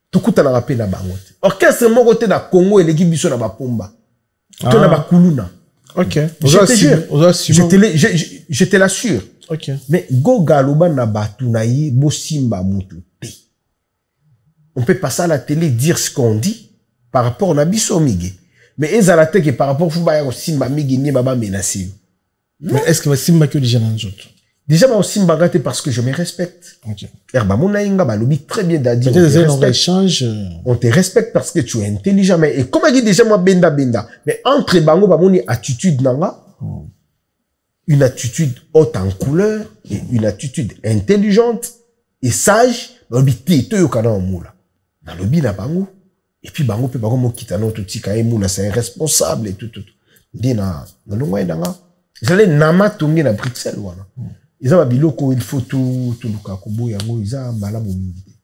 Tout coup na rappel na bango. Orchestre mon côté na Congo et l'équipe biso na ba pomba. To na ba kuluna. OK. Je te l'assure. OK. Mais go galoba na batu na ye bo simba mutu te. On peut passer à la télé dire ce qu'on dit par rapport à biso migi. Mais ezala te que par rapport fuba ya simba migi ni baba menacer. Mais est-ce que va simba que les gens en autres? Déjà ba simba gâté parce que je me respecte. OK. Herba mona inga ba lobi très bien d'adi. On te respecte parce que tu es intelligent mais et comme dit déjà moi benda. Mais entre bango ba moni attitude nanga. Une attitude haute en couleur et une attitude intelligente et sage, lobi te yo kana mula. Na lobi na bango et puis bango pe bango mo kitana to tika e mula c'est responsable et tout. Dina na longwa ndanga. J'allais nama tongi na Bruxelles wana. Ils ont biloko il faut tout luka kobo yango isa malamu mingi.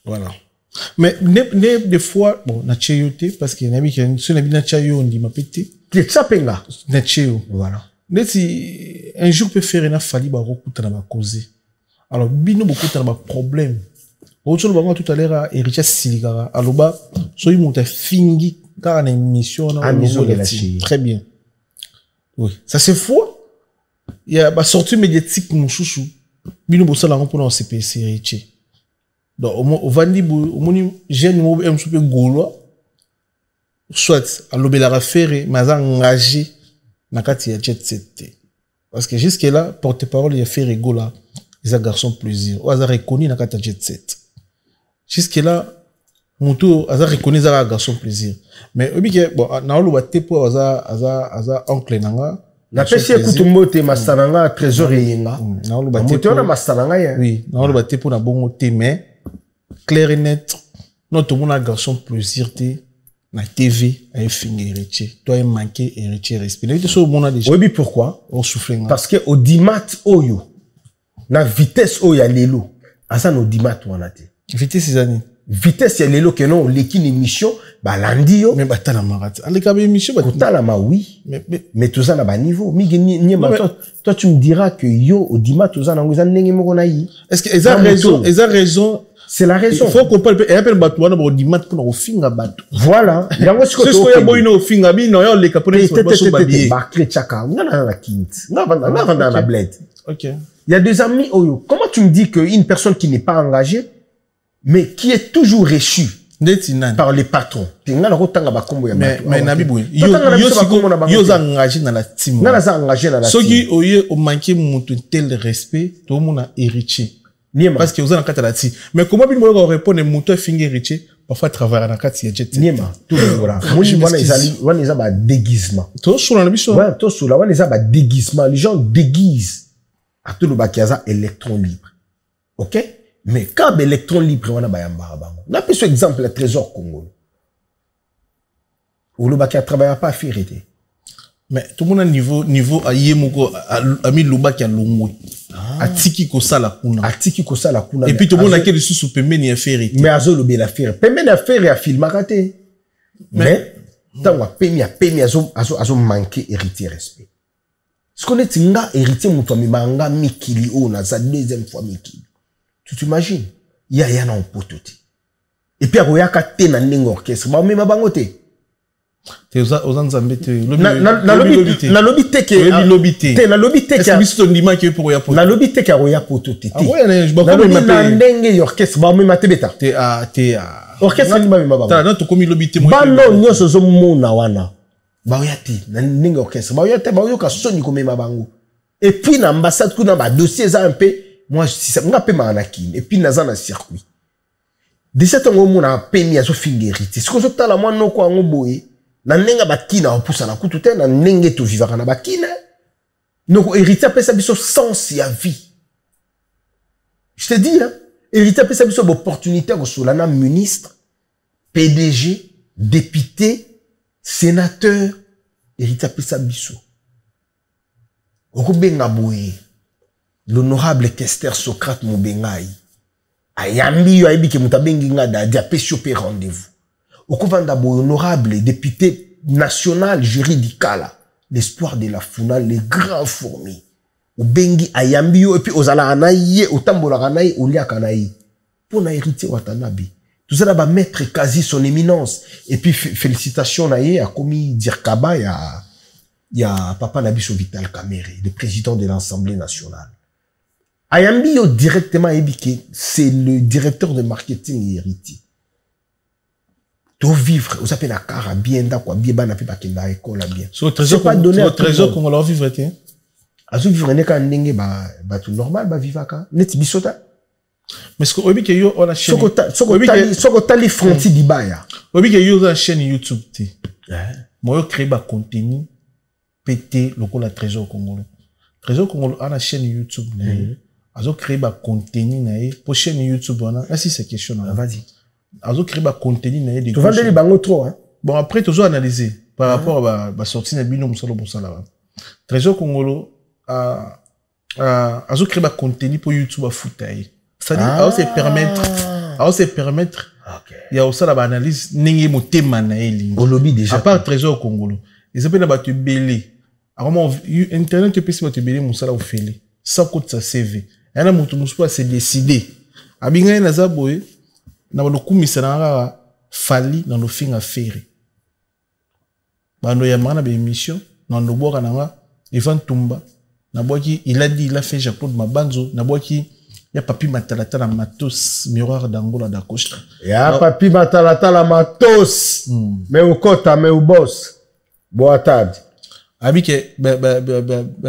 Voilà. Mais des fois bon na cheyote parce que nabi que ce nabi na chayo ndi mapete. Que chapenga na cheyo. Voilà. Neti un jour peut faire na fali ba rokuta na ba causer. Alors bino beaucoup na ba problème. Autour bango tout à l'heure Héritier Siligara aloba so yimonta fingi car na émission na très bien. Oui, ça c'est faux. Il y a ba sortie médiatique mon chouchou. Bino bossa la pour na CPC Héritier. Donc au vandi au moni jeune mo em soupe gaulois. Soit à l'obé la affaire mais engagé na kati ya jet set. Parce que jusque là porte-parole il a fait rigola. Les garçons plaisir. Ou a reconnu na kati ya jet set. Jusque là Moutou aza reconnu za garçon plaisir. Mais obike bon na olo ba tepo aza oncle nanga. Na pesi ekutumbote masananga trésor yenga. Na olo ba tepo na masananga ya. Oui, na olo ba tepo na bongo te mais clair et net. Notre mon garçon plaisir te na TV a fini héritier. Toi il manqué héritier respect. Tu so mon a déjà. Oui, pourquoi? On souffle. Parce que au dimat oyo na vitesse oyo ya lelo asa no dimat wana te. Vitesse ces années. Vitesse ya lelo que non l'équipe émission ba landio mais batala marat avec la émission batala ma oui mais tout ça na ba niveau migi ni toi tu me diras que yo au dimat tout ça na ngeza ndenge moko na yi est-ce que ils ont raison c'est la raison il faut qu'on parle et appelle batu wana au dimat pour na finga batu voilà yango siko to ya boy no finga bi no yo le kapone so ba bien ba krechaka ngana na kint ngana na bled. OK, il y a des amis oyo comment tu me dis que une personne qui n'est pas engagée mais qui est toujours reçu par les patrons. Mais Nabi Boui, yo za engagé dans la team. Ceux qui ont manqué mon tel respect, tout le monde a héritier. Parce que vous avez un la team. Mais comment bien vous répondre mon finger héritier parfois travailler dans la carte jet. Niema, tout le monde. Moi je vois un déguisement. Tout sur la mission. Ouais, tout sur la on un déguisement. Les gens déguisent à tout le bakiaza électron libre. OK? Mais quand l'électron libre, on a bayamba bango. On a pris ce exemple, le trésor Congo. Ou le bac qui travaille pas à faire. Mais tout le monde a niveau à Yemoko, a mis le bac à l'ongwe. A tiki ko sala kuna. A tiki ko sala kuna. Et puis tout le monde a quel sous pemeni à faire. Mais azo le bel affaire. Pemeni à faire et à film raté. Mais tant que pemi azo manquer héritier respect. Ce qu'on est nga héritier muto mi manga mikili o na za deuxième fois mikili. Tu t'imagines? Ya na opototi. Et puis akoyaka te na ndenge orchestre. Ba mema bangote. Te aux nzambete. Na lobby teke. Na lobby teke. Est-ce que c'est ton image qui est pour ya poto? Na lobby teke akoya pototi. Ah ouais, je na lobby na ndenge orchestre ba mema te beta. Te orchestre ni ba mema bango. Ta na to komi lobby te mo. Ba no nyoso zo mona wana. Ba oya te na ndenge orchestre. Ba oya te ba oyoka soni komema bango. Et puis na ambassade kuna ba dossier za un peu moi si ça nga pe manaki et puis naza na circuit. De cette ngo mona pemi azo fingerité. Ce que zo tala moi no ko ngo boye. Na nenga bakina opusa na kutu te na nenge to vivaka na bakina. Donc héritier pesa biso sens ya vie. Je te dis hein, héritier pesa biso opportunité ko solana ministre, PDG, député, sénateur, héritier pesa biso. Okobenga boye. L'honorable Kester Socrate Mubengai. Ayambi yo ayebi ke mutabengi nga da dia pesio pe rendez-vous. Okovanda boye honorable député national juridical, l'espoir de la Funa, les grands fourmis. Obengi ayambi yo et puis ozala anaye otambola anaye olia kanaye. Pour na héritier Watanabe. Tout ça va mettre quasi son éminence et puis félicitations naye a commis Dirkaba ya papa Nabiso Vital Kamere, le président de l'Assemblée nationale. Ayambi yo directement ébiqué, c'est le directeur de marketing et héritier. To vivre, vous appelez la cara bien d'accord, bien ban api bakenda école bien. So trésor pas donné au trésor qu'on leur vivre était. Azu vivre ne kan ndenge ba tout normal ba vivaka. Net bisota. Mais ce que obi ke yo on a chaîne. Soko tali fronti di baya. Obi ke yo la chaîne YouTube te. Moi yo créer ba contenu pété lokola trésor congolais. Trésor congolais on a chaîne YouTube. Azo créer ba contenu nae pour chaîne YouTube on a si c'est question vas-y. Azo créer ba contenu nae de. Tu vas les bango trop hein. Bon après toujours analyser par rapport à ba sortie na bino musalo bosala. Trésor congolais azo créer ba contenu pour YouTube à foutaye. C'est-à-dire à se permettre il y a aussi la analyse ningi motema na eli. Au lobby déjà. À part trésor congolais. Ils appellent ba te belé. Alors internet peut se te belé musala ofele. Ça coûte sa CV. Yana mutu muspa se décider. Abinga na zaboye na ba kumisa na fali na no finga fere. Bando ya mana be émission na ndo boka na nga Ivan Tumba na boki il a dit il a fait Jean-Claude Mabanzo na boki ya papi matalata la matos miroir d'Angola da Costa. Ya papi matalata la matos. Mais au kota mais au boss. Boa tarde. Abi ke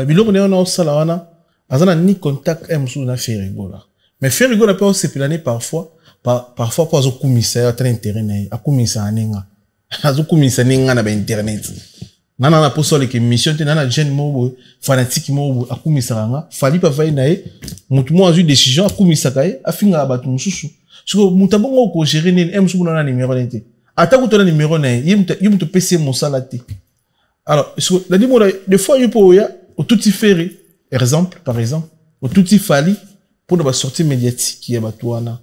biloko ne on sala wana azana ni contact msu na Ferigola. Mais Ferigola peut se planer parfois pour azo commissaire à intérêt na a commissaire aninga. Azo commissaire ninga na ba internet. Nana na posole ke mission te nana jeune mo fanatique mo a commissaire nga fali pa vai na e mutu mo azu décision a commissaire kai a finga ba tumususu. Siko mutabongo ko gérer ni msu na numéro nete. Ata ko tona numéro na yimutu PC mo salate. Alors, la dit des fois il peut y a au tout faire par exemple au tout fali pour la sortie médiatique qui est batouana.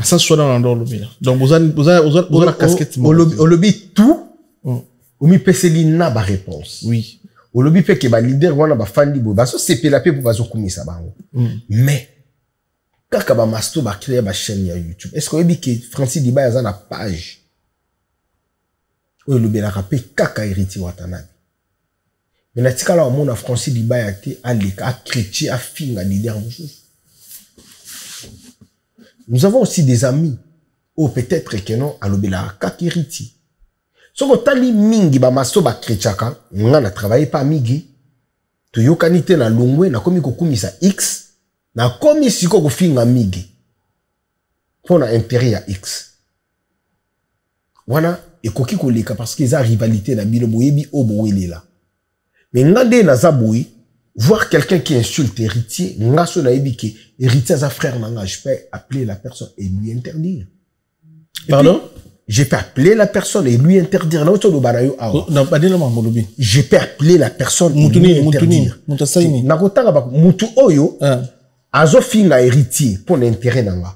Ça soit dans l'endroit lobby. Donc vous avez la casquette au lobby tout au mi peseli na ba réponse. Oui. Au lobby fait que ba leader wana ba fandi bo ba so c'est la paix pour ba zo kumisa bango. Mais kaka ba masto ba créer ba chaîne ya YouTube. Est-ce que que Francis Diba a na page le bela rapé kaka héritier Watanabe. Mais na tika la mona Francis Diba a été à chrétien à finga leader. Nous avons aussi des amis ou peut-être que non à le bela kaka héritier. Soko tali mingi ba maso ba chrétiaka nga na travailler pas migi to yokanite na longwe na komi ko kumisa X na komi siko ko finga migi pour na intérêt à X. Wana ekoki koleka parce que za rivalité na bino boyebi obowelela. Mais ngande na za boyi voir quelqu'un qui insulte héritier, ngaso na ebiki, héritier à sa frère nanga, je peux appeler la personne et lui interdire. Pardon? Je peux appeler la personne et lui interdire. Je peux appeler la personne et lui interdire. Mutu oyo, azo finga héritier pour l'intérêt nanga.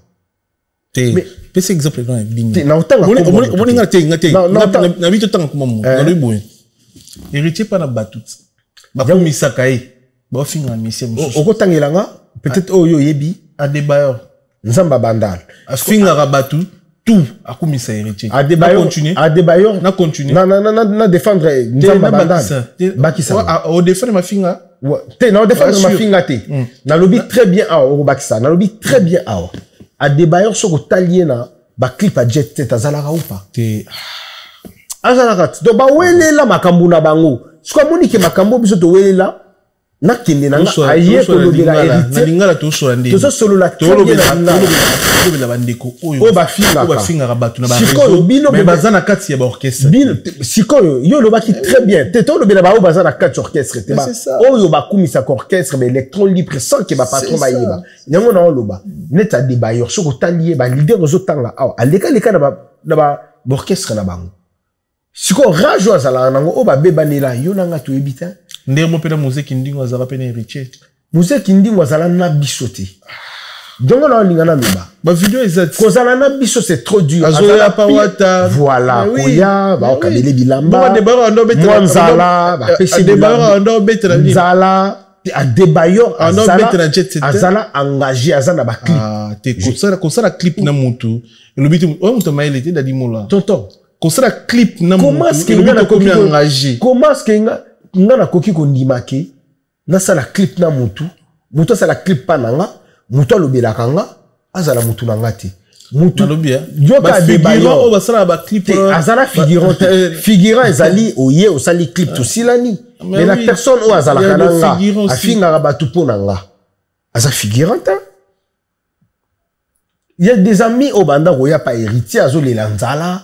Mais c'est exemple dans héritier pas na batut. Ba ko misakae. Ba finga mission mususu. Okotangelanga peut-être oyo yebi Adebayor. Nzamba bandal. Finga rabatu tout akumisa héritier. Adebayor na continuer. Na défendre Nzamba bandal. Bakisa. O défendre ma finga. Te na défendre ma finga te. Na lobby très bien a o bakisa. Na lobby très bien a. Adebayor soko taliena ba clip a jet set azalaka ou pas. Te azalaka. Do ba welela makambu na bango. Siko moni ke makambo biso to welela na kende na aye ko lobela héritier. Na lingala to so ande. To so solo la to lobela bandeko oyo ba finga rabatu na ba réseau mais bazana kati ya ba orchestre. Sikoyo yo lobaki très bien. Te to lobela ba o bazana kati orchestre te ba. Oyo ba kumisa orchestre mais électron libre sans que ba patron ba yeba. Yango na loba. Neta Adebayor soko talié ba leader zo tanga awa. Aleka na ba orchestre na bango. Siko rajo azala nango o ba bebanela yo nanga to ebita. Ndé mo pena musique ndingo azala pena héritier. Musique ndingo azala na bisoté. Dongo na lingana meba. Ba vidéo ezati. Kozala na biso c'est trop dur. Azala pawata. Voilà, koya ba okabele bilamba. Ba Adebayor ando betela. Mwanzala ba pesi Adebayor ando betela. Nzala Adebayor azala engagé azana ba clip. Ah, te kosala clip na mutu. Lobiti o mutu maile te dadi mola. Tonton. Kosala clip na mutu. Comment est-ce que ngana komi engagé? Comment est-ce que ngana koki ko ndimake na sala clip na mutu. Mutu sala clip pa nanga. Mutu alobela kanga azala mutu nanga te. Mutu yoka Adebayor o basala ba clip azala figurant figurant ezali oye osali clip to silani mais la personne o azala kananga afinga batu ponanga aza figurant. Il y a des amis au banda roya pa héritier azolela nzala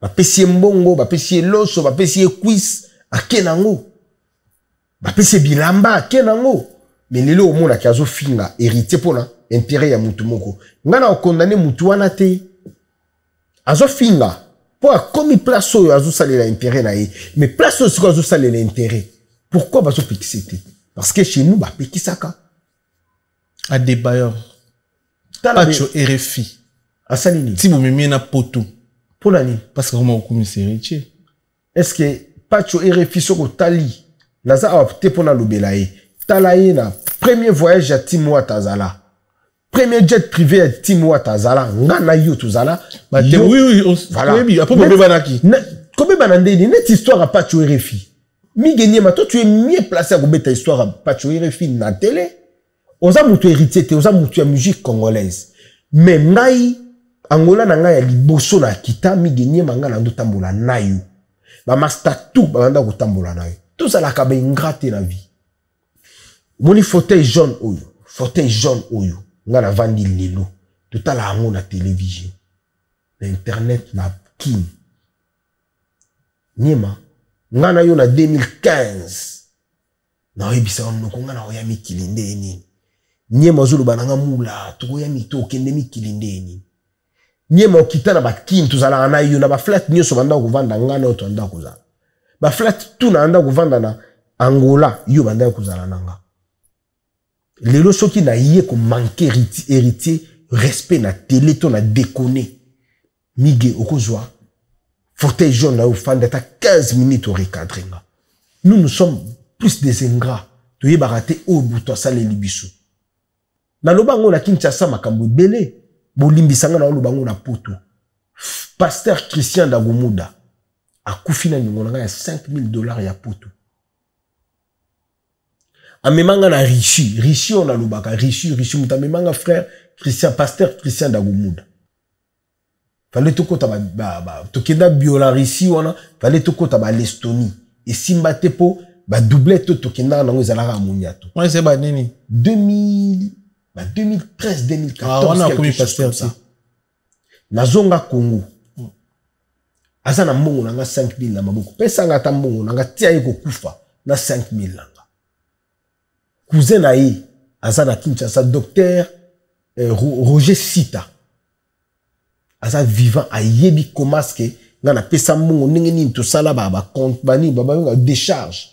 ba pesi mbongo ba pesi loso ba pesi quiz akenango ba pesi bilamba akenango. Mais lelo au monde qui a finga héritier pour na intérêt ya mutu moko ngana okondane mutu wana te azo finga pour comme place oyo azo salela intérêt na ye mais place oyo azo salela intérêt pourquoi bazo pekisete parce que chez nous ba pekisaka Adebayor Pacho RFI asali ni ti bomemi na poto pour nani parce que comment okumisa héritier est-ce que Pacho RFI soko tali naza opté pour na lobela ye talaye na premier voyage à Timoa Tazala. Premier jet privé à Timoa Tazala. Ngana yo Tazala. Oui, voilà. Après, Comme banandé, net histoire à Pacho RFI. Migeni, toi, tu es mieux placé à mettre ta histoire à Pacho RFI na télé. Oza mutu héritier, oza mutu ya musique congolaise. Mais ngai, Angola nanga ya liboso na kita, migeni, manga na ndo tambola na yo. Ba master tout, ba nanda ko tambola na yo. Tout ça la kabe ingrate na vie. Moni fauteuil jaune oyo nga na vandi lelo totala yango na télévision na internet na kin nyema nga na yo na 2015 na oyebisa onoko nga na oya mikili ndeni nyema ozoloba nanga mula tokoya mito okende mikili ndeni nyema okita na bakin tozalaka na yo na baflat nyonso banda kovanda nga na yo toanda kozala baflat tu na anda kovanda na Angola yo banda kozala nanga. Lelo soki na yé ko manquer héritier respect na télé to na déconner mige okozwa fauteuil jaune na ofanda ta 15 minutes au recadrer nga. Nous sommes plus des ingrats to yé baraté o buto sale libiso na lobango na Kinshasa makambo belé bolimbisanga na lobango na poto pasteur Christian Dagumuda akufina ningonanga ya $5,000 ya poto. Amemanga na richi on a lobaka richi mutamemanga frère Christian pasteur Christian Dagumuda fallait to kota ba tokenda biola richi wana fallait to kota ba l'Estonie et simba tepo ba doubler to tokenda nango ezalaka amuniato moi c'est ba nini 2013 2014 on a commis pasteur ça nazonga Congo azana mbongo nanga 5,000 na maboko pesa nga ta mbongo nanga tia yeko kufa na 5,000 nanga cousin naïe azana Kinshasa docteur Roger Sita aza vivant ayebi komaske nga na pesa mbongo ndenge nini tosala ba compte bani ba décharge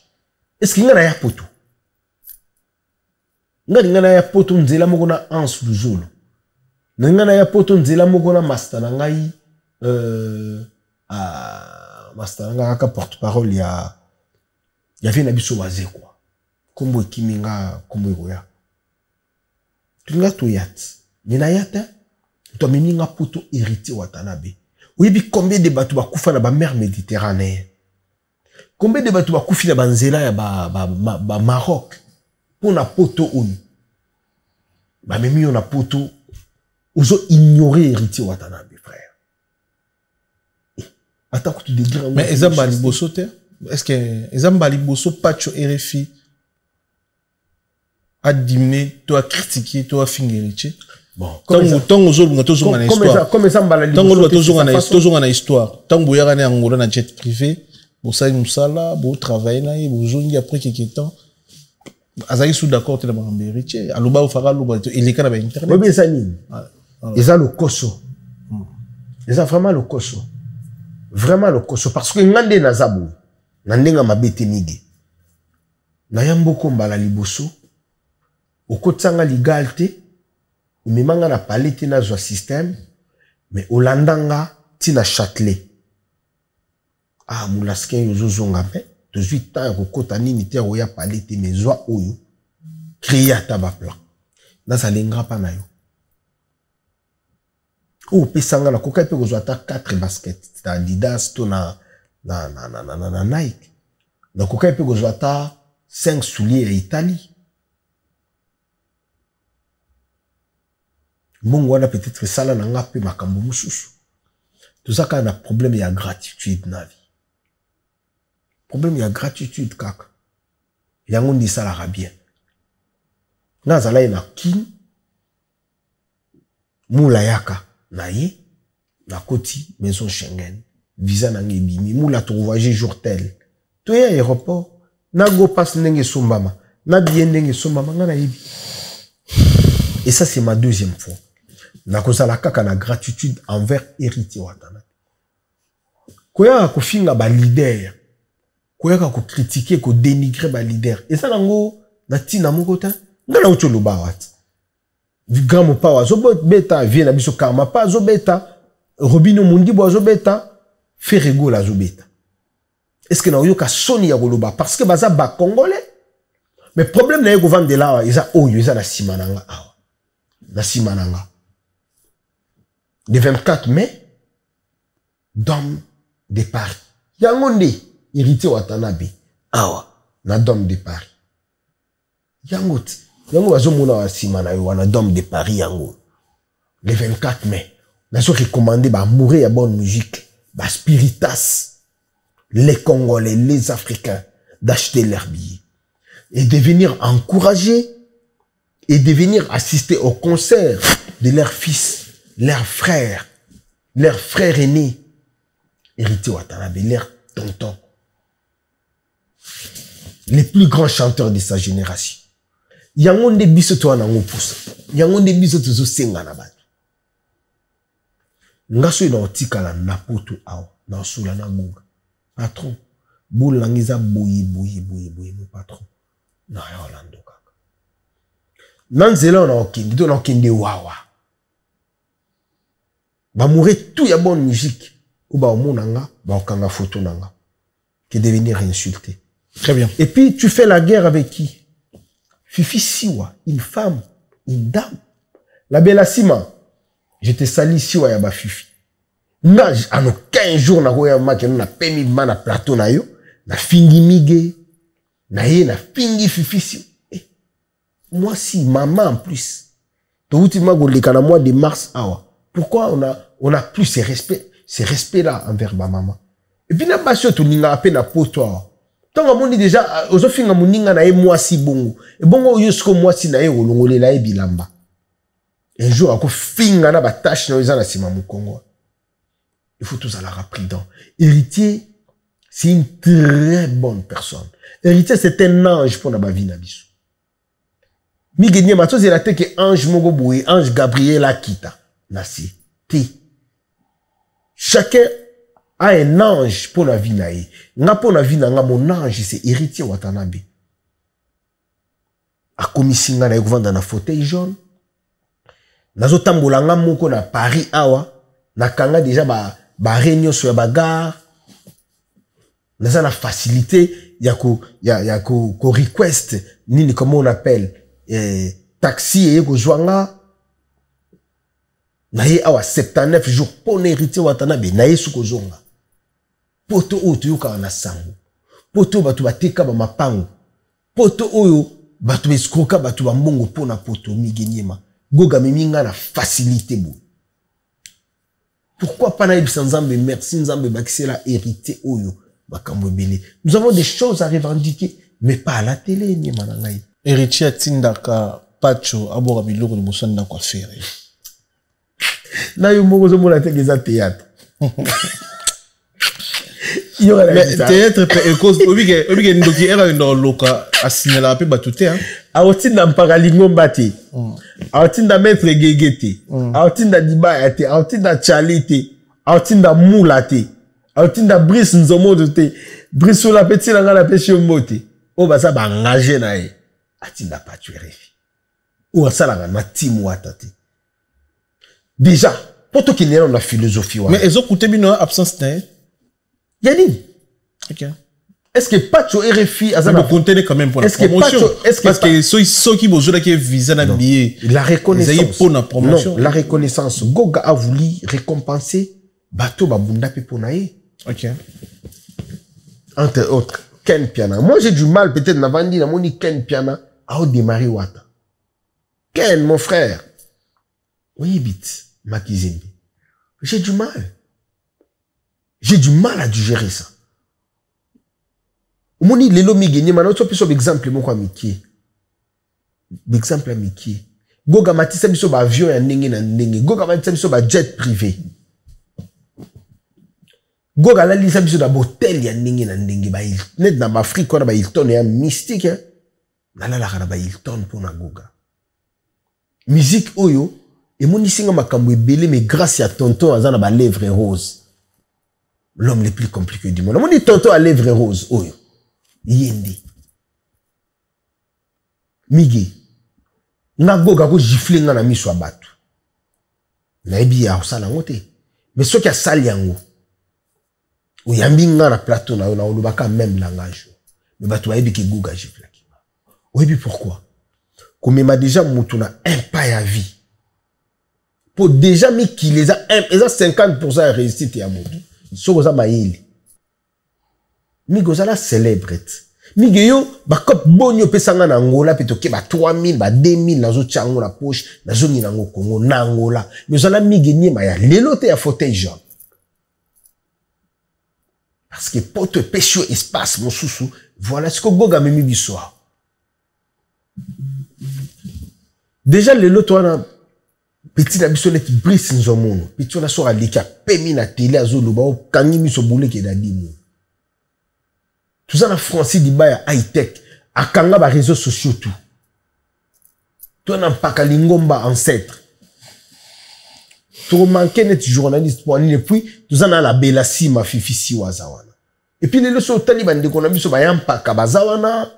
est-ce que nga na ya poto nga na ya poto nzela moko na Anse Luzolo nga na ya poto nzela moko na master na ngai master nga aka porte-parole ya vina biso baze quoi kombo kiminga kombo yoya tunga to yat nina yata to miminga poto héritier Watanabe oyebi combien de bateaux bakufa na ba mer Méditerranée combien de bateaux bakufi na banzela ya ba Maroc pour na poto on ba memi on na poto ozo ignorer héritier Watanabe frère attends que tu dégrades mais ezamba liboso te est-ce que ezamba liboso pacho RFI a diminué toi critiquer toi fingeritier bon tant ozolunga tozonga na histoire comme ça mbala tant ozolunga tozonga na histoire tant boyaka na ngolo na jet privé bosali musala bo travailler na ye bozongi après quelque temps azali sous d'accord te na ba héritier aloba ofaka loba il est kana ba internet oui ça ni eza le koso eza vraiment le koso parce que ngande na zabu na ndenga mabete mige na yamboko mbala liboso okotsanga legalité umemanga na palette na zo système mais olandanga tina Châtelet moulaskin yozozonga pe tozwi temps kokota nini te oya palette mais zo oyo créer ata ba plan na salenga pa na yo pesanga na koka pe kozwa ata 4 baskets ta Adidas to na Nike na koka pe kozwa ata 5 souliers ya Italie Mungu wana peut-être sala na nga pe makambo mususu. Tout ça quand on a problème ya gratitude na vie. Problème ya gratitude kaka. Yango ndi sala bien. Na zala na kin mula yaka na ye na koti maison Schengen. Visa na ngebimi mula to voyager jour tel. To ya aéroport na go passe ndenge sombama. Na bien ndenge sombama nga na yebi. Et ça c'est ma deuxième fois. Na kozala kaka na gratitude envers héritier Watanabe. Koya ko finga ba leader. Koya ko critiquer ko dénigrer ba leader. Et ça nango na tina moko ta ngana ucholo ba wat. Vigamo pa wa zo beta vie na biso karma pa zo beta Robino Mundi bo zo beta Ferrego la zo beta. Est-ce que na yoka soni ya koloba parce que baza ba congolais. Mais problème na yeko vendre là isa oyo isa na simananga awa. Na simananga. Le 24 mai, Dôme de Paris. Yangonde, héritier Watanabe. Awa, na Dôme de Paris. Yangot, yango bazomona wa simana yo wana Dôme de Paris yango. Le 24 mai, nazo recommandé ba mourir ya bonne musique, ba spiritas, les Congolais, les Africains d'acheter leurs billets et de venir encourager et de venir assister au concert de leurs fils. Leurs frères aînés, héritier Watanabe, leurs tontons, les plus grands chanteurs de sa génération. Yangonde biso to na ngopusa. Yangonde biso to zo senga na bato. Ngaso na otikala na poto awa, na sula na bunga. Patron, bolangiza boyi mon patron. Na ya Orlando kaka. Nanzela na okindi, to na okindi wawa. Ba mourir tout ya bonne musique ou ba omonanga ba okanga photo nanga que de venir insulter. Très bien. Et puis tu fais la guerre avec qui? Fifi Siwa, une femme, une dame. La belle Sima, je te salue Siwa ya ba Fifi. Nage en aucun jour na goya ma ke na pemi ma na plateau na yo, na fingi mige, na ye na fingi Fifi Siwa. Moi si maman en plus. To ultima go le kana mois de mars awa. Pourquoi on a plus ces respects-là envers ma maman? Et puis, n'a pas sûr tout n'inga à peine à pour toi. Tant qu'on dit déjà, aux autres, on n'inga na moi si bongo. Et bongo, yusko moi si na olongole la bilamba. Un jour, ako finga na ba tâche na yozana si maman Congo. Il faut tous aller rapidement. Héritier, c'est une très bonne personne. Héritier, c'est un ange pour na ba vie na biso. Miguel Matos il a été que Ange Mogoboui, Ange Gabriel Akita. Nasi. Ti. Chacun a un ange pour la vie naïe. Nga pour la vie na nga mon ange c'est héritier Watanabe. A komisinga na yekuvanda na fauteuil jaune. Nazo tambola nga moko na Paris awa. Na kanga déjà ba réunion sur la gare. Naza na facilité ya ko request nini comment on appelle taxi et ko joanga. Na ye awa 79 jours pour héritier Watanabe na ye suko zonga. Poto oyo toyoka na sango. Poto batu bateka ba mapango. Poto oyo batu escroka batu ba mbongo pona poto migenyema. Goga meminga na facilité bo. Pourquoi pas na yebisa Nzambe merci Nzambe bakisela hérité oyo bakambo ebele. Nous avons des choses à revendiquer mais pas à la télé ni manangai. Héritier tindaka pacho abora biloko liboso na kwa faire. Na yo moko zo mona tegeza théâtre. Mais théâtre et cause obige ndoki era ndo loka asignala pe batute hein. Aotinda mpakalingo mbate. Aotinda maître gegete. Aotinda dibaya te, aotinda chalite, aotinda moulate. Aotinda Brice nzomodo te. Brice la petit la ngala peche mbote. O basa ba engagé na ye. Atinda pas tuer refi. Ou asala na team watate. Déjà, pour toi qui n'est pas la philosophie. Mais ils ont coûté bien absence de Yannick. Ok. Est-ce que Pacho RFI a un contenu quand même pour la promotion? Parce que ceux qui vont qui visa na billet. La reconnaissance. Pour la promotion. Non, la reconnaissance. Goga a voulu récompenser Bato Babunda Peponaye. Ok. Entre autres, Ken Piana. Moi j'ai du mal peut-être n'a vendu na moni Ken Piana à démarrer Wata. Ken mon frère. Oui bit. Makizembe. J'ai du mal. J'ai du mal à digérer ça. Moni lelo mi gagné maintenant tu peux sur exemple mon quoi mikié. Exemple à mikié. Goga matisa biso ba avion ya ndenge na ndenge. Goga matisa biso ba jet privé. Goga la lisa biso da hotel ya ndenge na ndenge ba net na Afrique on a ba Hilton ya mystique. Na la la ba Hilton pour na Goga. Musique oyo et mon isinga makambo ebele mais grâce à tonton azana ba lèvres roses. L'homme le plus compliqué du monde. Mon dit tonton à lèvres roses oyo. Yende. Migi. Na goga ko gifle nga na miso abatu. Na ebi ya osala ngote. Mais ce qui a sali yango. Ou yambi nga na plateau na olubaka même langage. Mais batu ba ebi ki goga gifle ki. Ou ebi pourquoi? Comme m'a déjà mutuna un pas à vie. Pour déjà mis qui les a 50% de réussite à Moudou. Sogoza maïli. Migozala célèbre. Migeyo, ba kop bonyo pesanga na Angola, petoke ba 3000, ba 2000, nazo tchango la poche, nazo ni nango Congo, na Angola. Migozala migenye maya, lelote ya fauteuil jaune. Parce que pour te pêcher espace, mon sousou, voilà ce que Goga me mibisoa. Déjà, lelote wana, petit la bisonnette Brice nzomono. Petit on a sora lika pemi na télé azolo ba o kangi miso boule ke dadi. Tout ça na Francis Dibaya high tech akanga ba réseaux sociaux tout. Toi na pakalingomba ancêtre. Tu manquais net journaliste pour aller puis tout ça na la belasi ma fifisi wazawana. Et puis les leçons taliban de qu'on a biso ba yampa kabazawana.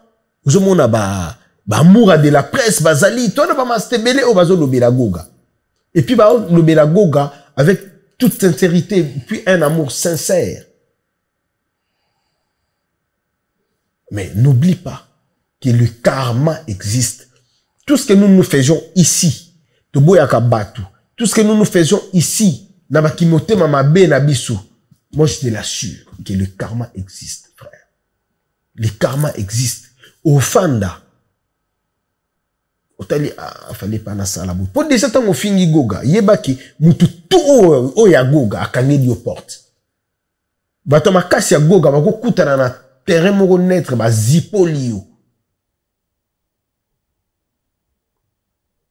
Uzomona ba moura de la presse bazali toi na ba mastebele o bazolo bela goga. Et puis, bah, le Bélagoga, avec toute sincérité, puis un amour sincère. Mais n'oublie pas que le karma existe. Tout ce que nous faisions ici, tout ce que nous faisions ici, moi je te l'assure que le karma existe, frère. Le karma existe. Au Fanda, otali fallait pas na sala bu pour déjà tant fingi goga yebaki mutu tout o ya goga akangeli yo porte bato makasi ya goga bako kutana na terrain moko netre ba zipolio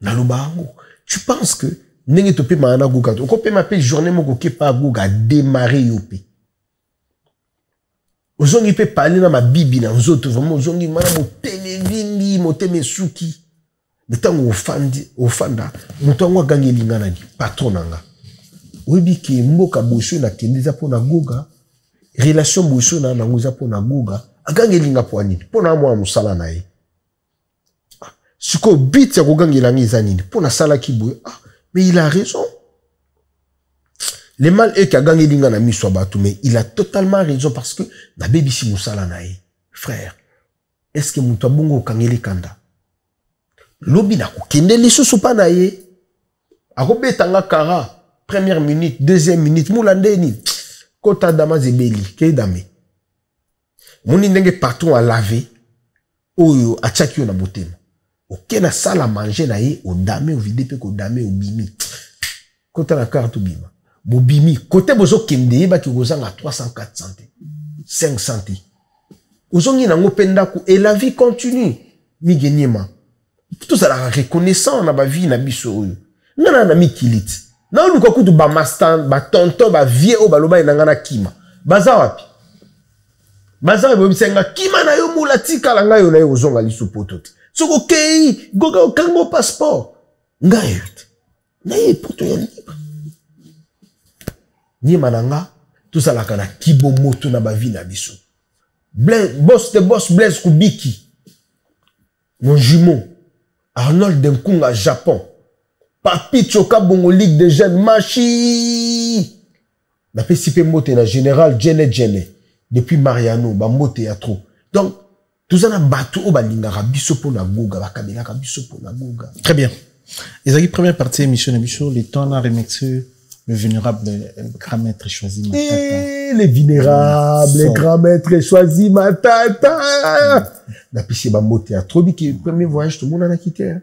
na lubango. Tu penses que ndenge to pe mana goga to ko pe ma pe journée moko ke pa goga démarrer yo pe ozongi pe parler na ma bibi na nzoto vraiment ozongi mana mo télévindi mo teme suki. Mais tant au fanda, mutango gangi lingana di patron nanga. Webi ki mboka boso na kendeza po na goga, relation boso na nguza po na goga, agangi linga po anini, po na mwa musala na ye. Siko bit ya kogangi langi zanini, po na sala ki boye, mais il a raison. Le mal est qu'il a gagné l'ingana miswa batou, mais il a totalement raison parce que na baby si musala na ye. Frère, est-ce que mutu abongo kangeli kanda? Lobi na kukende lisusu pa na ye. Akobetanga kara, première minute, deuxième minute, moulandeni. Kota dama zebeli, ke dame. Moni ndenge patron a lavé, oyo achaki yo na botema. Ok na sala manger na ye, o dame, o vide pe ko dame, o bimi. Kota na carte bima. Bo bimi, côté bozo kende ye baki kozanga 304 santé, 5 santé. Ozongi nango pendaku, et la vie continue. Migenyema. Tout ça la reconnaissant na ba vie na biso oyo. Ngana na mikilit. Na luka kutu ba mastan, ba tonton, ba vie o ba loba inanga na kima. Baza wapi? Baza wapi bisenga kima na yo mula tika la nga yo na yo ozonga lisu potote. Soko kei, goga okango passeport. Nga yote. Na ye poto ya libre. Ni mananga, tout ça la kana kibo moto na ba vie na biso. Boss Blaise Kubiki. Mon jumeau. Arnold Denkunga, Japon. Papi Choka Bongo Ligue de Jeunes, Machi. Na PCP Mote na Général Djene. Depuis Mariano, ba Mote ya trop. Donc, tout ça na bateau au balingara biso po na goga, ba kabela ka biso po na goga. Très bien. Ezaki première partie émission de Bicho, le temps à remixer le vénérable grand maître choisi Matata. Les vénérables, les grands maîtres choisi Matata. Na pisi ba Mote ya trop biki premier voyage tout le monde en a quitté.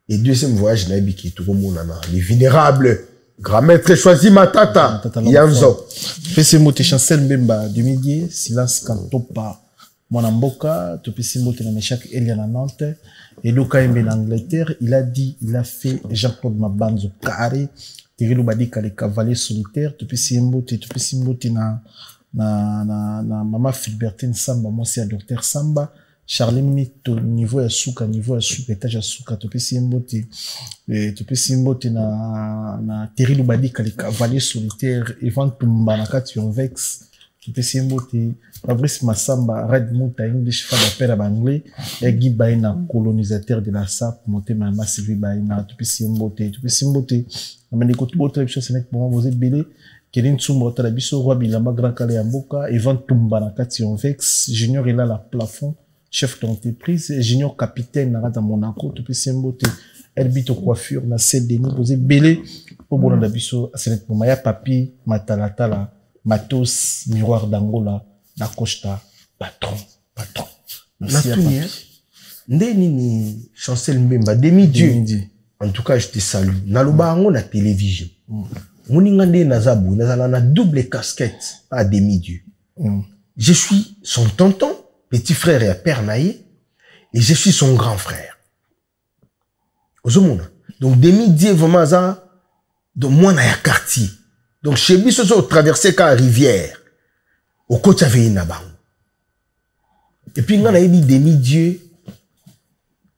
Et deuxième voyage na biki tout le monde en a. Les vénérables, grand maître choisi Matata. Yanzo. PC Mote Chancel Mbemba 2010, silence kantopa. Mwanamboka, topisi Mote na Meshak Eliana Nantes. Et Luka Mbe en Angleterre, il a dit, il a fait Jean-Claude Mabanzo carré. Tirilo Badika les cavaliers solitaires, topisi Mote na Mama Philbertine Samba, moi c'est Docteur Samba. Charlie Mito, niveau ya suka, étage ya suka, topisi Mote na Tirilo Badika les cavaliers solitaires, Ivan Tumba na kati Vex. Topisi Mote, Fabrice Massamba, Red Mouta English, Fada Pera Banglais, Guy Baina, colonisateur de la SAP, Mote Mama Sylvie Baina, Topisi Mote, Amene kotu botre biso senek pour vous belé, Kelin Tsumba Talabiso, Roi Bilamba Grand Calais Amboka, Ivan Tumba na kati Vex, Junior il a la plafond, chef d'entreprise, Junior capitaine na rata Monaco, Topisi Mote, Herbito coiffure na Cédeni, vous belé, pour bon Dabiso, senek pour Maya Papi, Matalatala, Matos, Miroir d'Angola, na Costa, patron. Merci à Papi. Ndeni Chancel Mbemba, demi-dieu. En tout cas, je te salue. Naluba ango na télévision. Mouningande nazabu, nazala na double casquette, pas demi-dieu. Je suis son tonton, petit frère et père naïe, et je suis son grand frère. Ozomona. Donc demi-dieu vraiment ça, donc moi na ya quartier. Donc chez lui, ce sont traversé la rivière. Au côté de Nabango. Et puis, on a dit demi-dieu.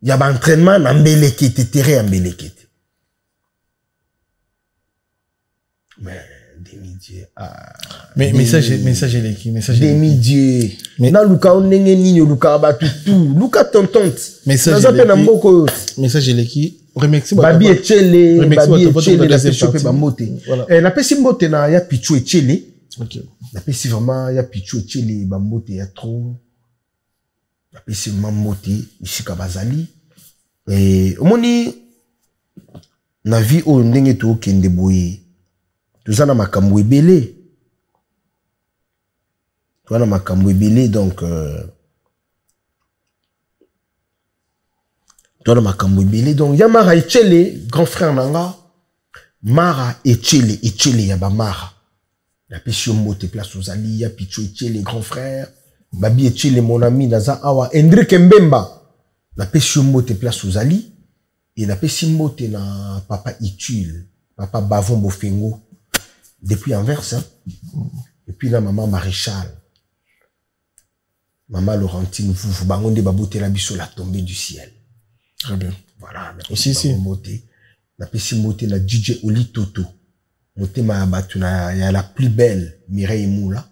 Il y a un entraînement en Mbelekete, terrain en Mbelekete. Mais, demi-dieu. Mais ça, j'ai l'équipe. Demi-dieu. Mais, na luka onenge nini, luka abatu tout. Luka tontante. Mais ça, j'ai l'équipe. Babi Echele, la pêche Bamote. La pêche Mbote na ya Pichu Echele. La pêche vraiment ya Pichu Echele Bamote ya trop. La pêche Mamote ici Kabazali. Et omoni na vie o ndenge to kende boye. Tuzana makambo ebele. Tuzana makambo ebele donc Toi makambo ebele donc ya Mara Echele grand frère nanga Mara Echele ya ba Mara la pêche Mote place aux ali ya Pichu Echele grand frère Babi Echele mon ami naza awa Hendrik Mbemba la pêche Mote place aux ali et la pêche Mote na papa Itul papa Bavon Bofengo depuis Anvers hein? Et puis la maman Maréchal maman Laurentine vous bangonde babote la biso la tombée du ciel. Très bien. Voilà. Aussi, si. Na pesi moté na DJ Oli Toto. Moté ma batuna ya la plus belle Mireille Moula.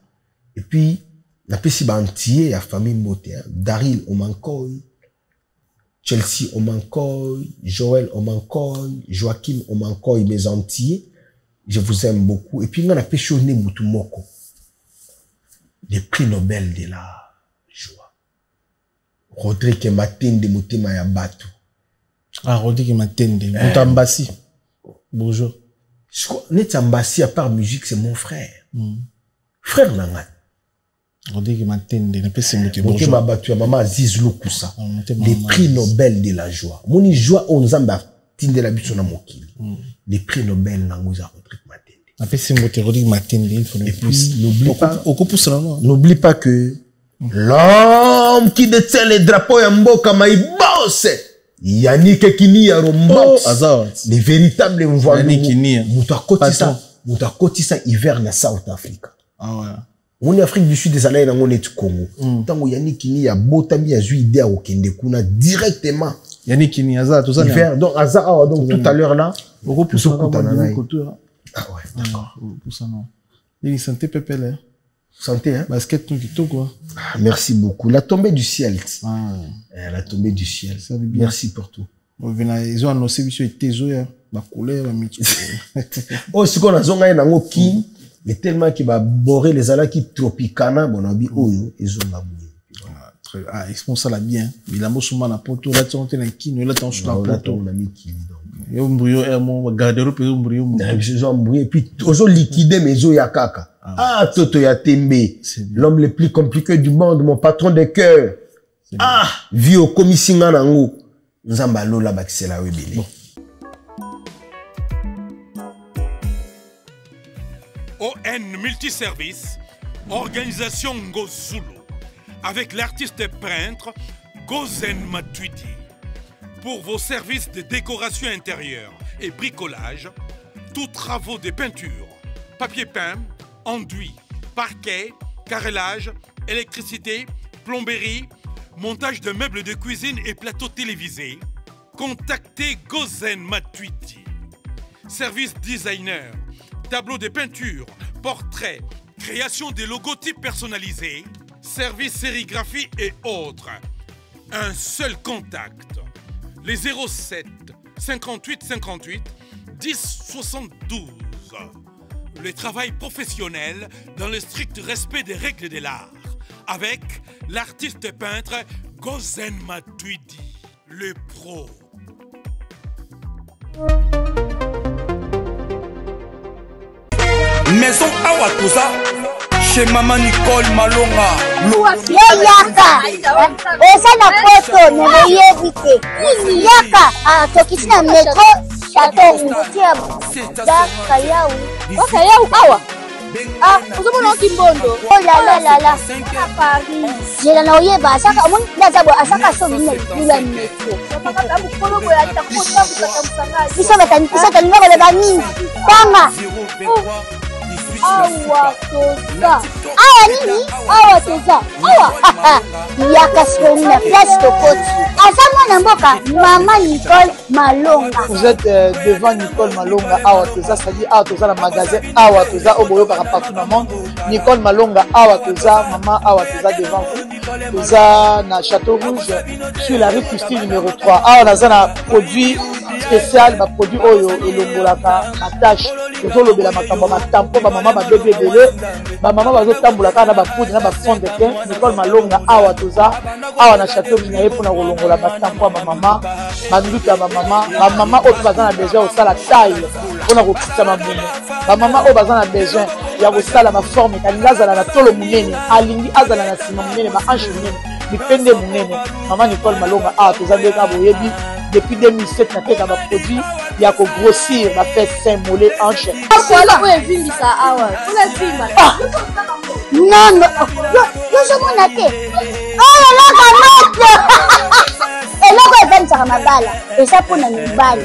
Et puis na pesi ba entier ya famille moté. Daryl Omankoy, Chelsea Omankoy, Joël Omankoy, Joachim Omankoy, mes entiers. Je vous aime beaucoup. Et puis on a pêché au nez Moutoumoko. Des prix Nobel de la joie. Rodrigue Matende Motema ya Batu. Ah, Rodrigue Matende. Moutambassi. Bonjour. Net Ambassi, à part musique, c'est mon frère. Frère Nangat. Rodrigue Matende. Bonjour. Ma Batu, maman Aziz Loukoussa. Les prix Nobel de la joie. Moni joie, on zamba. Tinde la biso na mokili. Les prix Nobel Nangoza Rodrigue Matende. Rodrigue Matende. Et puis, n'oublie pas que l'homme qui détient les drapeaux ya mboka maïbose. Yannick Kinia Rombox. Les véritables envoyés. Yannick Kinia. Moutakotisa hiver na South Africa. Ah ouais. On est Afrique du Sud des années dans mon Congo. Tant que Yannick Kinia botami a joué idée au Kende kuna directement. Yannick Kinia Azar tout ça. Hiver donc Azar donc tout à l'heure là. Ah ouais d'accord. Pour ça non. Il santé pépé santé hein. Basket nous qui tout quoi. Merci beaucoup. La tombée du ciel. La tombée du ciel. Merci pour tout. Ils ont annoncé que c'était Zoya, la couleur, la mythe. Oh, ce qu'on a zonga na ngoki, mais tellement qu'il va borer les alaki tropicana, bon abi oyo, ils ont la bouille. Ah, ils font ça là bien. Il a mossuma na poto, là tu es en kino, là tu es en poto. On a mis qui donc. Et on brûle, mon garde-robe, on brûle. Ils ont brûlé, puis ils ont liquidé mes os ya kaka. Ah, Toto ya Tembe, l'homme le plus compliqué du monde, mon patron de cœur. Ah, vie au komissinga nango. Nzamba lola bakisela webele. ON Multiservice, organisation Ngozulu, avec l'artiste peintre Gozen Matuidi. Pour vos services de décoration intérieure et bricolage, tous travaux de peinture, papier peint, enduit, parquet, carrelage, électricité, plomberie, montage de meubles de cuisine et plateaux télévisés, contactez Gozen Matuidi. Service designer, tableau de peinture, portrait, création de logotypes personnalisés, service sérigraphie et autres. Un seul contact. Les 07 58 58 10 72. Le travail professionnel dans le strict respect des règles de l'art. Avec l'artiste peintre Gozen Matuidi, le pro. Maison Awatusa, chez Maman Nicole Malonga. Yaka, eza na poto nemoyebite. Yaka, tokisina metro chateau tia daka yau. Waka yau awa. Ah, uzomona kimbondo. Oh la la la. Paris. Jela na oyeba asaka omoni ndazabo asaka so minna lula metro. Saka abu kolo boya takota kusakamsanga. Isa taninga bale bani. Tanga. Awa toza. Awa nini? Awa toza. Awa. Yaka soni na place tokoti. Asama na mboka Maman Nicole Malonga. Vous êtes devant Nicole Malonga. Awa toza, c'est-à-dire Awa toza le magasin. Awa toza au boyo partout dans le monde. Nicole Malonga. Awa toza, maman Awa toza devant vous. Toza na Château Rouge sur la rue Custine numéro 3. Awa naza na produit spécial, ma produit oyo elongolaka attache. Tozolobela makambo matampo ba maman ba bébé belé. Ba maman bazotambolaka na ba poudre na ba fond de teint. Nicole Malonga Awa toza. Awa na Château Rouge na yepo na kolongola batampo ba maman. Banduka ba maman. Ba maman oyo bazana besoin osala taille. Pona kokitsa mamumu. Ba maman oyo bazana besoin ya kosala ma forme kalinga azala na tolo munene. Alingi azala na sima munene ba ange munene. Mipende munene. Maman Nicole Malonga Awa toza ndeka boyebi. Depuis 2007, na teka ba produit ya ko grossir ba fait sein mollet hanche. Voilà, oui, vindi ça awa. Ola vima. Non, yo somona te. Oh la la eloko evanisaka mabala eza mpona mibali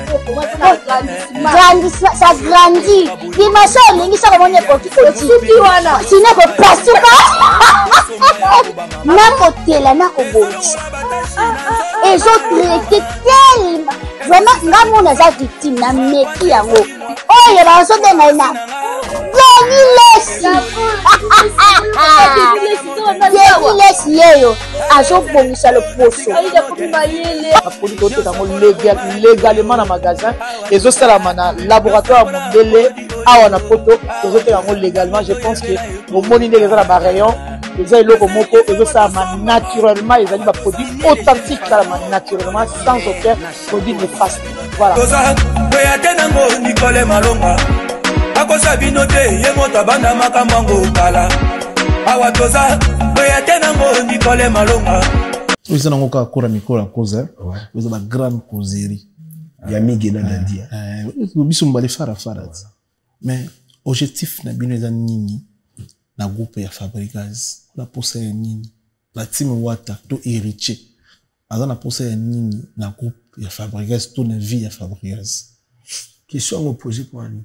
ça grandit dimension olingi soko moni ekoki kosuki wana sino ekopasuka nakotela nakobongisa ezotraite tellement vraiment nga mona aza victime na meki yango oyo bazobenga na lesi yeyo azobongisa loposo baproduit toteka yango légalement na magasin ezosalama na laboratoire ya mondele awa na poto tozoteka yango légalement. Je pense que omoni ndenge eza na barayon eza eloko moko ezosalama naturellement, ezali baproduit authentique salama naturellement sans aucun produit néfaste. Voilà. Nango Nicole Malonga akosa bino te ye moto abanda makambo yango kala awa toza boyate nango Nicole Malonga oza nango kaka kora mikolo ya koza oza ba grande causerie ya migena na dia biso mbale fara mais objectif na bino eza nini na groupe ya Fabregas la posa ya nini la team Wata to héritier aza na posa ya nini na groupe ya Fabregas to na vie ya Fabregas. Question à poser pour Annie.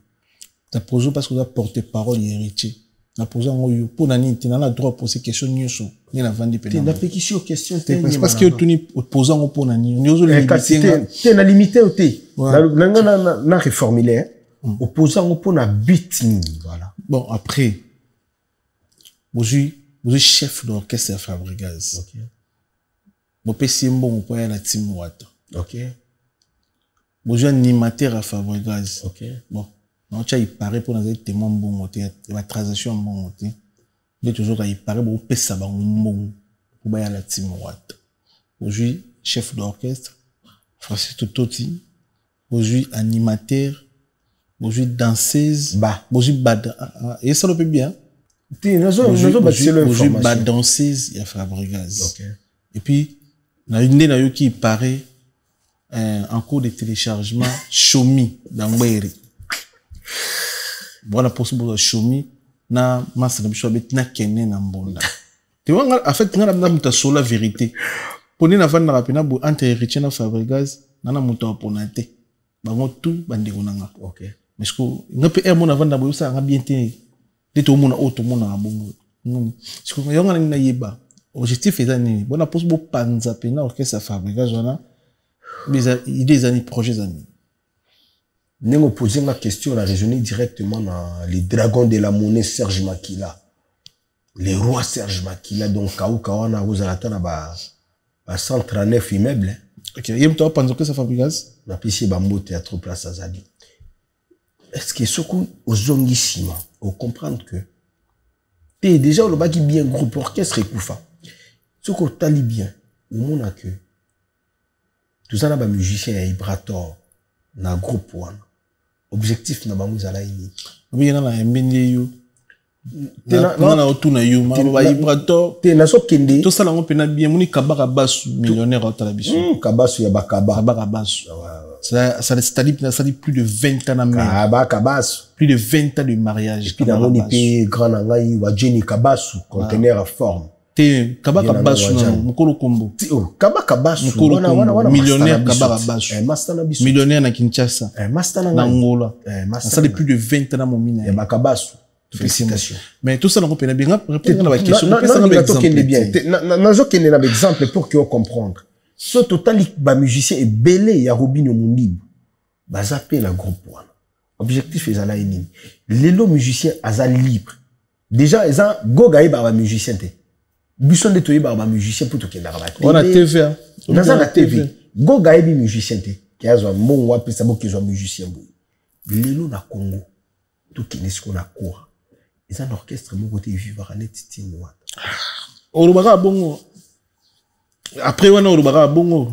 Tu as posé parce que tu as porté parole héritier. Tu as posé en pour Nani, tu as le droit de poser question ni la vente de tu as question question parce que tu as posé en pour Nani. On tu as limité au thé. Na reformulé opposant pour na but voilà. Bon après vous êtes chef d'orchestre à Fabregas. OK. Vous PC bon pour la team Wata. OK. Vous êtes animateur à Fabregas. OK. Bon, non, tu as parlé pour nous être témoin bon côté, la transaction bon côté. Il toujours il paraît pour payer ça bon pour bailler la team Wata. Vous êtes chef d'orchestre, Francis Tototi. Vous êtes animateur, vous êtes danseuse, vous êtes bad. Et ça le peut bien. Vous êtes bad danseuse à Fabregas. OK. Et puis, na une na yo qui paraît en cours de téléchargement Shomi dans Mbere. Voilà possible Shomi na masa na biso bet na kene na mbonda. Tu vois en fait ngala na muta sola vérité. Poni na vanda rapina bo entre héritier na Fabregas na muta oponate. Bango tout bande konanga. OK. Parce que ngape er mona vanda bo ça nga bien te. Dito mona auto mona bongo. Parce que yonga na yeba. Objectif est nini. Bona possible panza pena orchestre Fabregas wana. Mais il des années, projets années. Nous posons la question, on a raisonné directement dans les dragons de la monnaie Serge Makila. Les rois Serge Makila, donc Kawana, Rosalata, 139 immeubles. Ok, il y a un peu de Fabregas. On a pissé Bambo Théâtre Place Azadi. Est-ce que ce coup, aux omnissima, on comprend que t'es déjà le bas qui bien groupe orchestre et Koufa. Ce qu'on tali bien, au monde a que tout ça, na musicien et Ibrator, na groupe one. Objectif na bamu zala ini. Oui, na mbende yo. Na otuna yo, ma Ibrator. Te na so kende. Tout ça là on pena bien, moni kabaka basu millionnaire au télévision. Kabasu ya bakaba. Kabaka basu. Ça dit plus de 20 ans na mer. Kabaka basu. Plus de 20 ans de mariage. Puis na moni pe grand ngai wa Jenny Kabasu, conteneur à forme. Kabaka basu na mukolo kombo. Kabaka basu wana millionnaire kabaka basu. Millionnaire na Kinshasa. Na Angola. Ça fait plus de 20 ans na momina. Ya bakabasu. Félicitations. Mais tout ça on peut bien répondre à la question. Nazo kende na exemple pour que on comprendre. Ce total ba musicien est belé ya Robinho Mundibu. Bazape la groupe wana. Objectif ezala nini? Lelo musicien aza libre. Déjà eza goga e ba musicien te. Buson de toye ba musicien pour to kenda ba. On a TV. On a la TV. Go gaebi musicien te. Ki azwa mbongo wapi sabo ki zo musicien boy. Lelo na Congo. To kinesko na cour. Ils ont un orchestre moko te vivre net tini Wata. Olubaka bongo. Après wana olubaka bongo.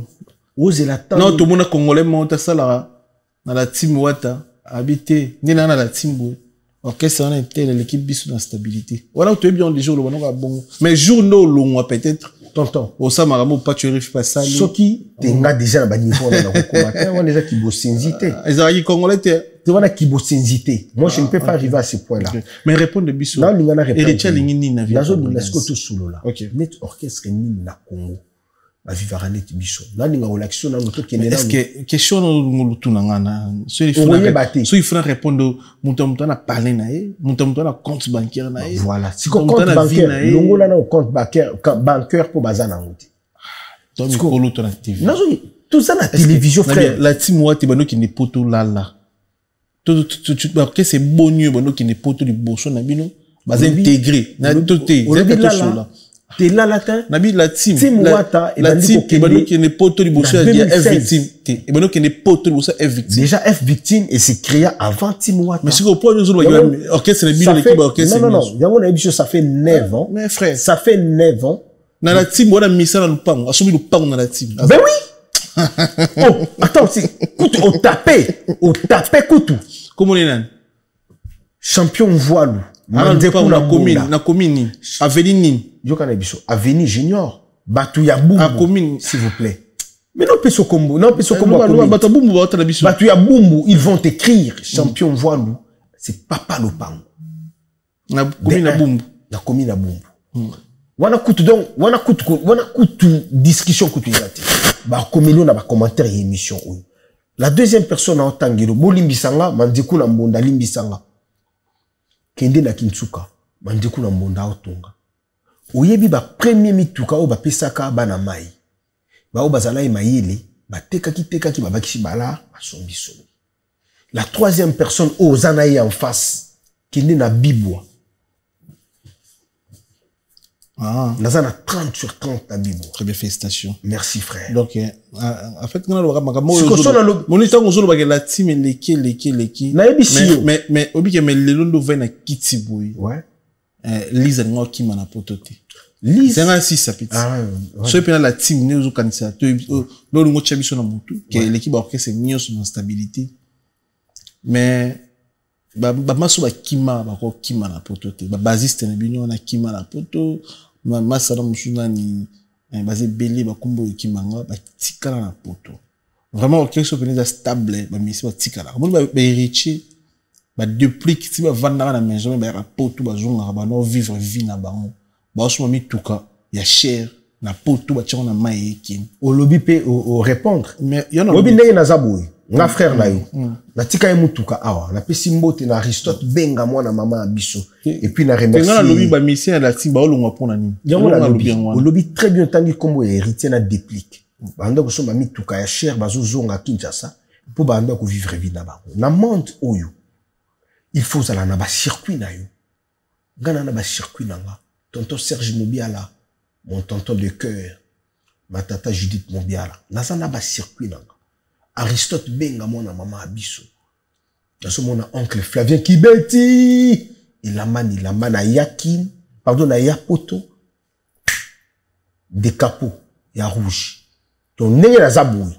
Ose la temps. Non to mona congolais monta sala na la team Wata habité ni na la team boy. Orchestre on était l'équipe biso na stabilité. Voilà tu es bien des jours le bon. Mais jour no long peut-être tonton. Au ça maramo pas tu arrives pas ça. Soki tenga déjà na ba niveau na kokomata on déjà qui bossenzité. Ezali congolais te wana qui bossenzité. Moi je ne peux pas arriver à ce point là. Mais répondre biso. Là lingana répondre. Héritier lingini na vie. Là zo binasco tout solo là. OK. Net orchestre ni na Congo. Ba vivre net biso. Là ninga relaxation na moto kende na. Est-ce que question no tunanga na so il faut répondre muto na parler na ye, muto na compte bancaire na ye. Voilà. Si compte bancaire, longo là na compte bancaire pour bazana ngoti. Toi, Mikolo, ton TV. Non, tout ça, la télévision, frère. La team Ouate, bano qui n'est pas tout là. Que c'est bon mieux, bano qui n'est pas tout du bosso, nabino. Bas intégré. Na tout est. T'es là, latin. Nabi, la team. Team Ouata, la team, bano qui n'est pas tout du bosso, il y a F victime. Et bano qui n'est pas tout du bosso, F victime. Déjà, F victime, et c'est créé avant Team Ouata. Mais c'est qu'au point de nous, orchestre, l'équipe, orchestre. Non, Yango, ça fait 9 ans. Mais frère. Ça fait 9 ans. Dans la team, on a mis ça dans le pan. On a soumis le pan dans la team. Ben oui! Oh, attends, on tapait, Koutou. Comment on est là? Champion voilou. Na commune, Avenue. Avenue Junior. Batouya Boumou. S'il vous plaît. Mais non, Peso Combo. Batouya Boumou, ils vont écrire champion voilou. C'est Papa Lopango. Na commune à Boumou. Na commune à Boumou. Wana kutu discussion kutu yati. Ba komelo na ba commentaire et émission. La deuxième personne en tangiro bolimbisanga mandiku na mbonda limbisanga. Kende na Kinsuka mandiku na mbonda otonga. Oyebi ba premier mituka o ba pesaka bana mai. Ba o bazala mayele ba tekaki ba bakisi bala asombiso. La troisième personne o zanaye en face kende na bibwa. Ah. Nous avons 30 sur 30 à Bibo. Très bien, félicitations. Merci, frère. Donc, en fait, on a la team mais obi mais le londo vena kitiboui. Ouais. Lisa ngo ki mana potote. Lisa c'est ça petit. Ah. So puis la team ne zo kanisa to lo ngo chabiso na mutu que l'équipe orchestre nyo sur stabilité. Mais ba maso ba kima ba ko kima na potote. Ba basiste na binyo na kima na poto. Masara musuna ni basé belé ba kumbo kimanga ba tikala na poto. Vraiment orchestre peneza stable ba misi ba tikala. Comme ba héritier ba depuis que tu vas vendre na maison ba poto ba zonga ba no vivre vie na bango. Ba osuma mituka ya cher na poto ba tchona mai kin. Au lobby pe au répondre. Mais y en a lobby ndenge na zaboué. Nga frère na yo. Na tika ye mutuka awa na pesi mbote na Aristote benga mwana mama abiso et puis na remercier. Nga lobby ba mission la timba olongwa pona ni. Yango na lobby. Au lobby très bien tangi kombo héritier na déplique. Banda ko somba mituka ya cher bazo zonga Kinshasa pour banda ko vivre vie na ba. Na monde oyo. Il faut zala na ba circuit na yo. Ngana na ba circuit na nga. Tonton Serge Mobiala, mon tonton de cœur. Ma tata Judith Mobiala. Naza na ba circuit na nga. Aristote benga mona mama abiso. Naso mona oncle Flavien Kibeti. Il a man à Yakin. Pardon, à Yapoto. Des capots. Ya rouge. Donc, n'est la zaboui.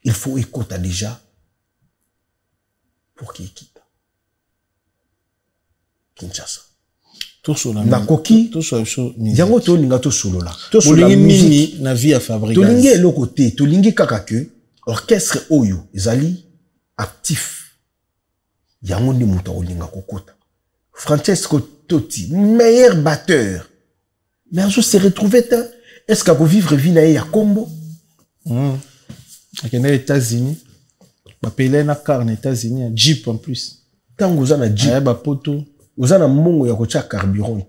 Il faut écouter déjà. Pour qu'il quitte. Kinshasa. Tout solo. Na koki. Tout solo. Yango to ninga to solo la. To solo la musique. Na vie à fabriquer. To lingi le côté. To lingi kakake. Orchestre oyo. Zali. Actif. Yango ni muta olinga kokota. Francesco Totti. Meilleur batteur. Mais un jour s'est retrouvé. Est-ce qu'à vivre vie à Combo? Avec les États-Unis. Bah, payer na car aux États-Unis. Jeep en plus. Tant que vous avez un Jeep. Bah, poto. Vous avez un mongo ya kocha carburant.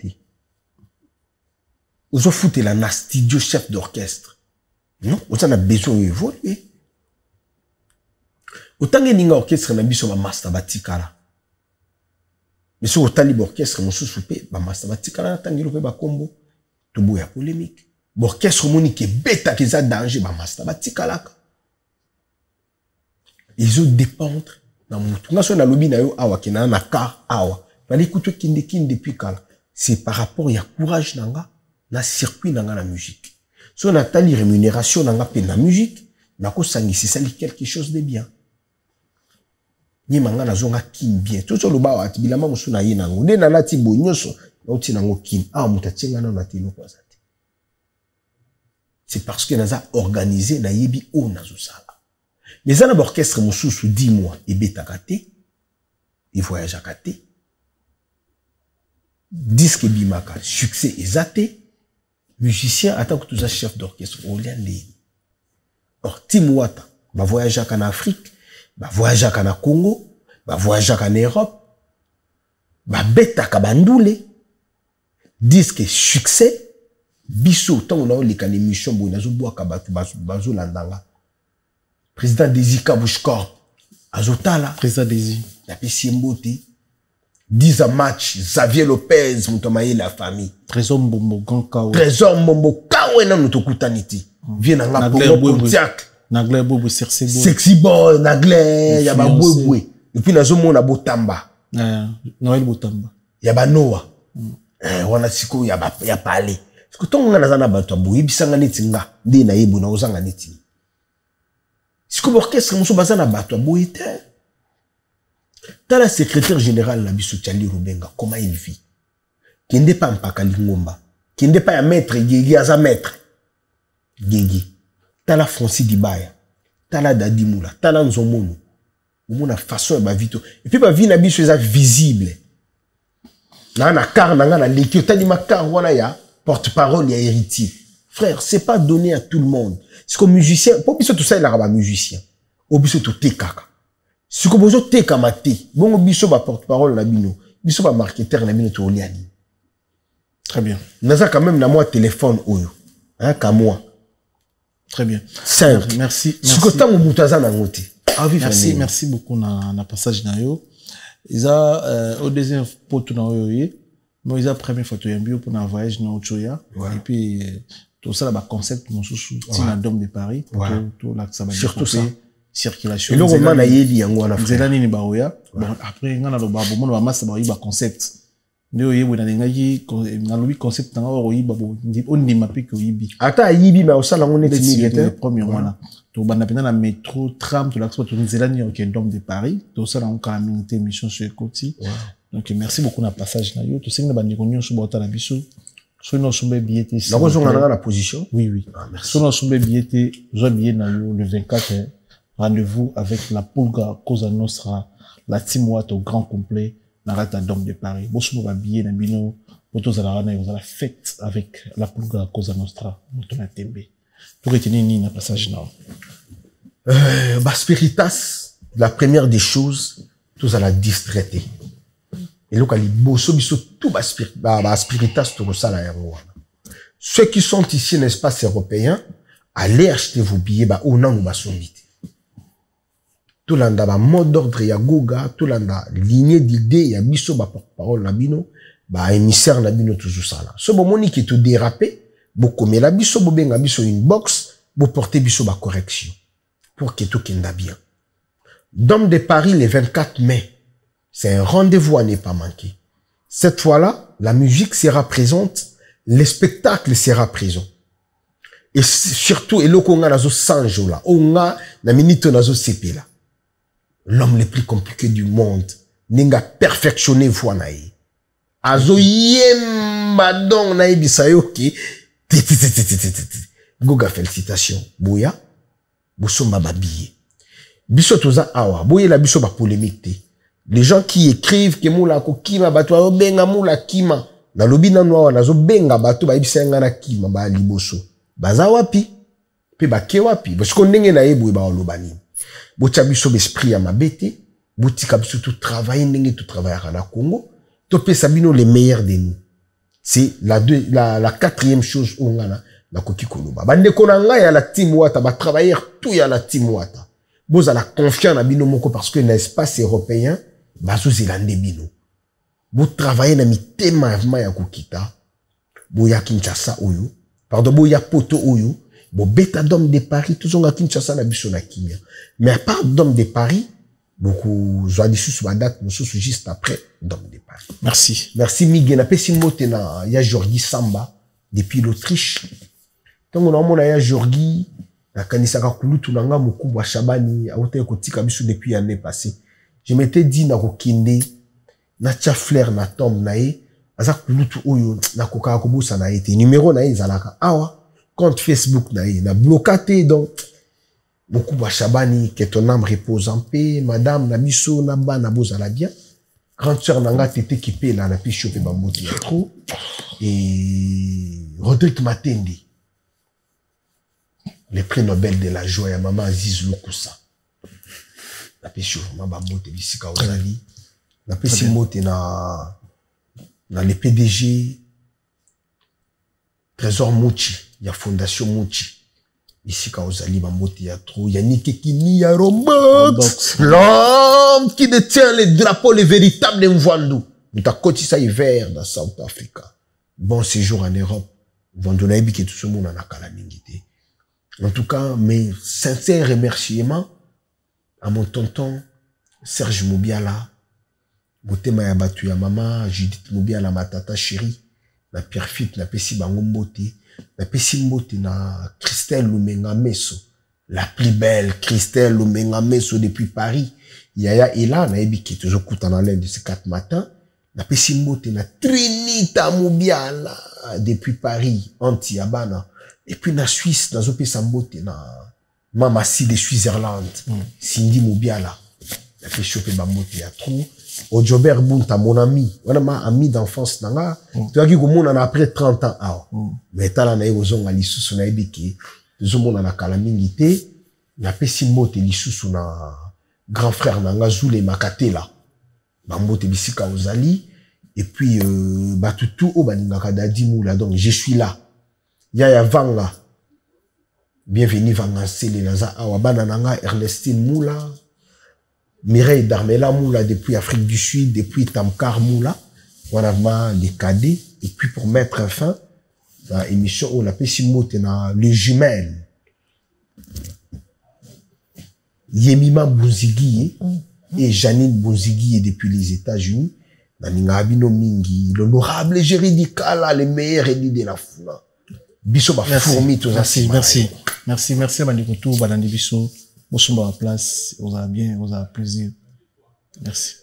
Vous avez foutu la studio chef d'orchestre. Non? Vous avez besoin d'évoluer. Autant que ninga orchestre na biso ba master batikala. Mais si autant libre orchestre mon sous-soupé, ba master batikala tangiro pe ba combo. Tubo ya polémique. Orchestre monique bêta qui a danger ba master batikala. Ils ont dépendre na mutu. Na so na lobby na yo awa kina na car awa. Bali kuto kinde depuis kala. C'est par rapport ya courage nanga na circuit nanga na musique. So na tali rémunération nanga pe na musique, na ko sangisi sali quelque chose de bien. Ni manga na zonga kin bien. Tout le ba ati bilama musu na ye nango. Ne na lati bo nyoso na uti nango kin. Ah mutatenga na na tilo kwa zati. C'est parce que naza organisé na yebi o nazo sala. Les ana orchestre mususu 10 mois et beta kate. Et voyage à kate. Disque bimaka, succès exaté. Musicien attend que tout ça chef d'orchestre Oliande. Or Tim Ouata va voyager en Afrique. Ba voyager kana Congo, ba voyager en Europe, ba beta kabandoule, disque succès, biso tant on a les can émission bo nazo boa ka bazo landanga président Désika Bouchkor azotala président Dési la Pessimbote 10 match Xavier Lopez mutomaye la famille Trésor Mbombo Gankao Trésor Mbombo kawe na mutokutaniti vient nga pour Pontiac Nagle Bobo sexy boy Nagle ya ba bwebwe et puis nazo mona Botamba Noël Botamba ya ba Noah wana siko ya pale siko tonga na zana bato boyi bisanga neti nga ndi na yebu na ozanga neti siko orchestre muso bazana bato boyi te. T'as la secrétaire générale la biso Tchali Rubenga, comment il vit? Qui n'est pas un Pakalingomba, qui n'est pas un maître, Guégui, à maître. Guégui. T'as la Francis Dibaya, t'as la Dadimoula, t'as la Nzomono. Ou la façon de vite. Et puis, ma vie n'a biso est visible. Na car, na l'équipe, t'as dit ma car, voilà, ya porte-parole, ya héritier. Frère, c'est pas donné à tout le monde. C'est comme musicien, pour biso tout ça, il a un musicien. Au biso tout te kaka. Si vous avez des kamati, bon, biso ba porte-parole na bino, biso ba marketeur na bino to oliani. Très bien. Naza quand même na moi téléphone oyo, hein, ka moi. Très bien. 5. Merci. Si vous avez mutaza na ngoti. Merci beaucoup na passage na yo. Isa au deuxième pote na yo moi isa première photo yambio pour na voyage na Ochoya et puis tout ça là ba concept mon sous tina Dôme de Paris tout là ça va surtout ça. Circulation. Et le roman na yeli yango na frère. Nini baoya. Bon après ngana lo ba bomono ba massa ba yiba concept. Ndio yewe na ngaki na lobi concept nga o yiba bo on ni mapi ko yibi. Ata yibi ma osala ngone tini le premier wana. To bana pena na métro tram to l'axe to nzelani au Dôme de Paris. To ça on ka minute émission sur Côté. Donc merci beaucoup na passage na yo. To singa ba ndiko nyonso ba otala biso. So no sombe billet ici. La raison na la position. Oui. So no sombe billet zo billet na yo le 24. Rendez-vous avec la Pulga Cosa Nostra, la team Watt au grand complet, Narata Dôme de Paris. Bosso va billet na bino, boto za la fête avec la Pulga Cosa Nostra, boto na tembe. Pour retenir ni na passage na. Spiritas, la première des choses, tous à la distraiter. Et là, les bosso biso tout Spiritas tout ça la yango. Ceux qui sont ici dans l'espace européen, allez acheter vos billets au nom de sombité. Tout l'anda ba mot d'ordre ya goga, tout l'anda lignée d'idées ya biso ba porte-parole na bino, ba émissaire na bino toujours ça là. Ce bon moni qui te dérapé, bo comme la biso bo benga biso une box, bo porter biso ba correction pour que tout kenda bien. Dôme de Paris le 24 mai. C'est un rendez-vous à ne pas manquer. Cette fois-là, la musique sera présente, le spectacle sera présent. Et surtout elokonga nazo sanjo là, onga na minute nazo sepe là. L'homme le plus compliqué du monde, n'enga perfectionné voix naïe. Azo yemba donc naïe bisayoki. Goga félicitations. Boya, bosomba babiye. Biso toza awa, boye la biso ba polémique te. Les gens qui écrivent que moula ko kima bato benga moula kima. Na lobi na noa nazo benga bato ba ibisenga na kima ba liboso. Baza wapi? Pe ba ke wapi? Parce qu'on ndenge na yebo ba olobani. Botia biso l'esprit à ma bête, botika biso tout travail, n'engue tout travail à la Congo, topé sabino les meilleurs de nous. C'est la quatrième chose où on a la koki koloba. Bande konanga ya la team Wata, ba travailler tout ya la team Wata. Boz a la confiance na bino moko parce que l'espace européen, bazo zélande bino. Bo travailler na mitema ya kokita, bo ya Kinshasa oyo, pardon, bo ya poto oyo, bon, bêta Dôme de Paris, tous on a Kinshasa na biso na Kenya. Mais à part Dôme de Paris, beaucoup, je dis sous ma date, juste après Dôme de Paris. Merci. Merci Miguel. Na pesi mote na ya Jorgi Samba, depuis l'Autriche. Donc on a ya Jorgi, na kanisaka kulutu nanga mukubwa Shabani, a ote kotika biso depuis l'année passée. Je m'étais dit na kokinde, na tia flair na tombe na ye, aza kulutu oyo, na kokaka kobusa na ete. Numéro na ye zalaka awa. Compte Facebook na bloqué donc beaucoup de Shabani que ton âme repose en paix madame Nabiso Naba Naboza la bien grande sœur nanga t'étais équipée là na pi choper bamboti trop et Rodrigue Matendi le prix Nobel de la joie à maman Aziz Lokusa na pi choper bamboti bisika ozali na pi simote na le PDG Trésor Mouchi, il y a Fondation Mouchi. Ici, quand vous allez, il y a trop, il y a Nikekini, il y a Robox, l'homme qui détient les drapeaux, les véritables Mvandou. Nous avons côté ça hiver dans South Africa. Bon séjour en Europe. Vendolaïbi qui est tout ce monde en a calamité. En tout cas, mes sincères remerciements à mon tonton Serge Mobiala, Motema ya batu ya mama, Judith Mobiala, ma tata chérie, na Pierre Fit, na Pessi Bangombote, na Pessi Mbote, na Christelle Lumenga Meso, la plus belle Christelle Lumenga Meso depuis Paris. Yaya est là, na ebi qui est toujours coûte en l'air de ces 4 matins. Na Pessi Mbote, na Trinita Mobiala, depuis Paris, Anti-Abana. Et puis na Suisse, na Zope Sambote, na Mamassi de Suisse-Irlande, Cindy Mobiala. Na fait choper Bambote ya trop. Ojobert Bunta, mon ami, ma ami d'enfance, nanga, tu as dit que mon après 30 ans, ah, mais t'as la naïe aux ongles à l'issue sur naïbiki, tu as mon ana calamité, na pesi mote l'issue na grand frère nanga Zoulé Makatela, bambote bisika ozali, et puis, batutu o baninga dadi moula, donc je suis là. Yaya Vanga, bienvenue Vanga Sele Naza, awabana nanga Ernestine Moula, Mireille Darmela Moula depuis Afrique du Sud, depuis Tamkar Moula, on a les cadets, et puis pour mettre fin à l'émission, on a Pessimote na le jumelle. Yemima Bouzigui et Janine Bouzigui depuis les États-Unis, Naninga Mingi, l'honorable Géridikala, les meilleurs élus de la foule. Biso ba fourmi tous merci Bandikotou, Badandi Biso. Vous sommes à la place, vous avez bien, vous avez plaisir. Merci.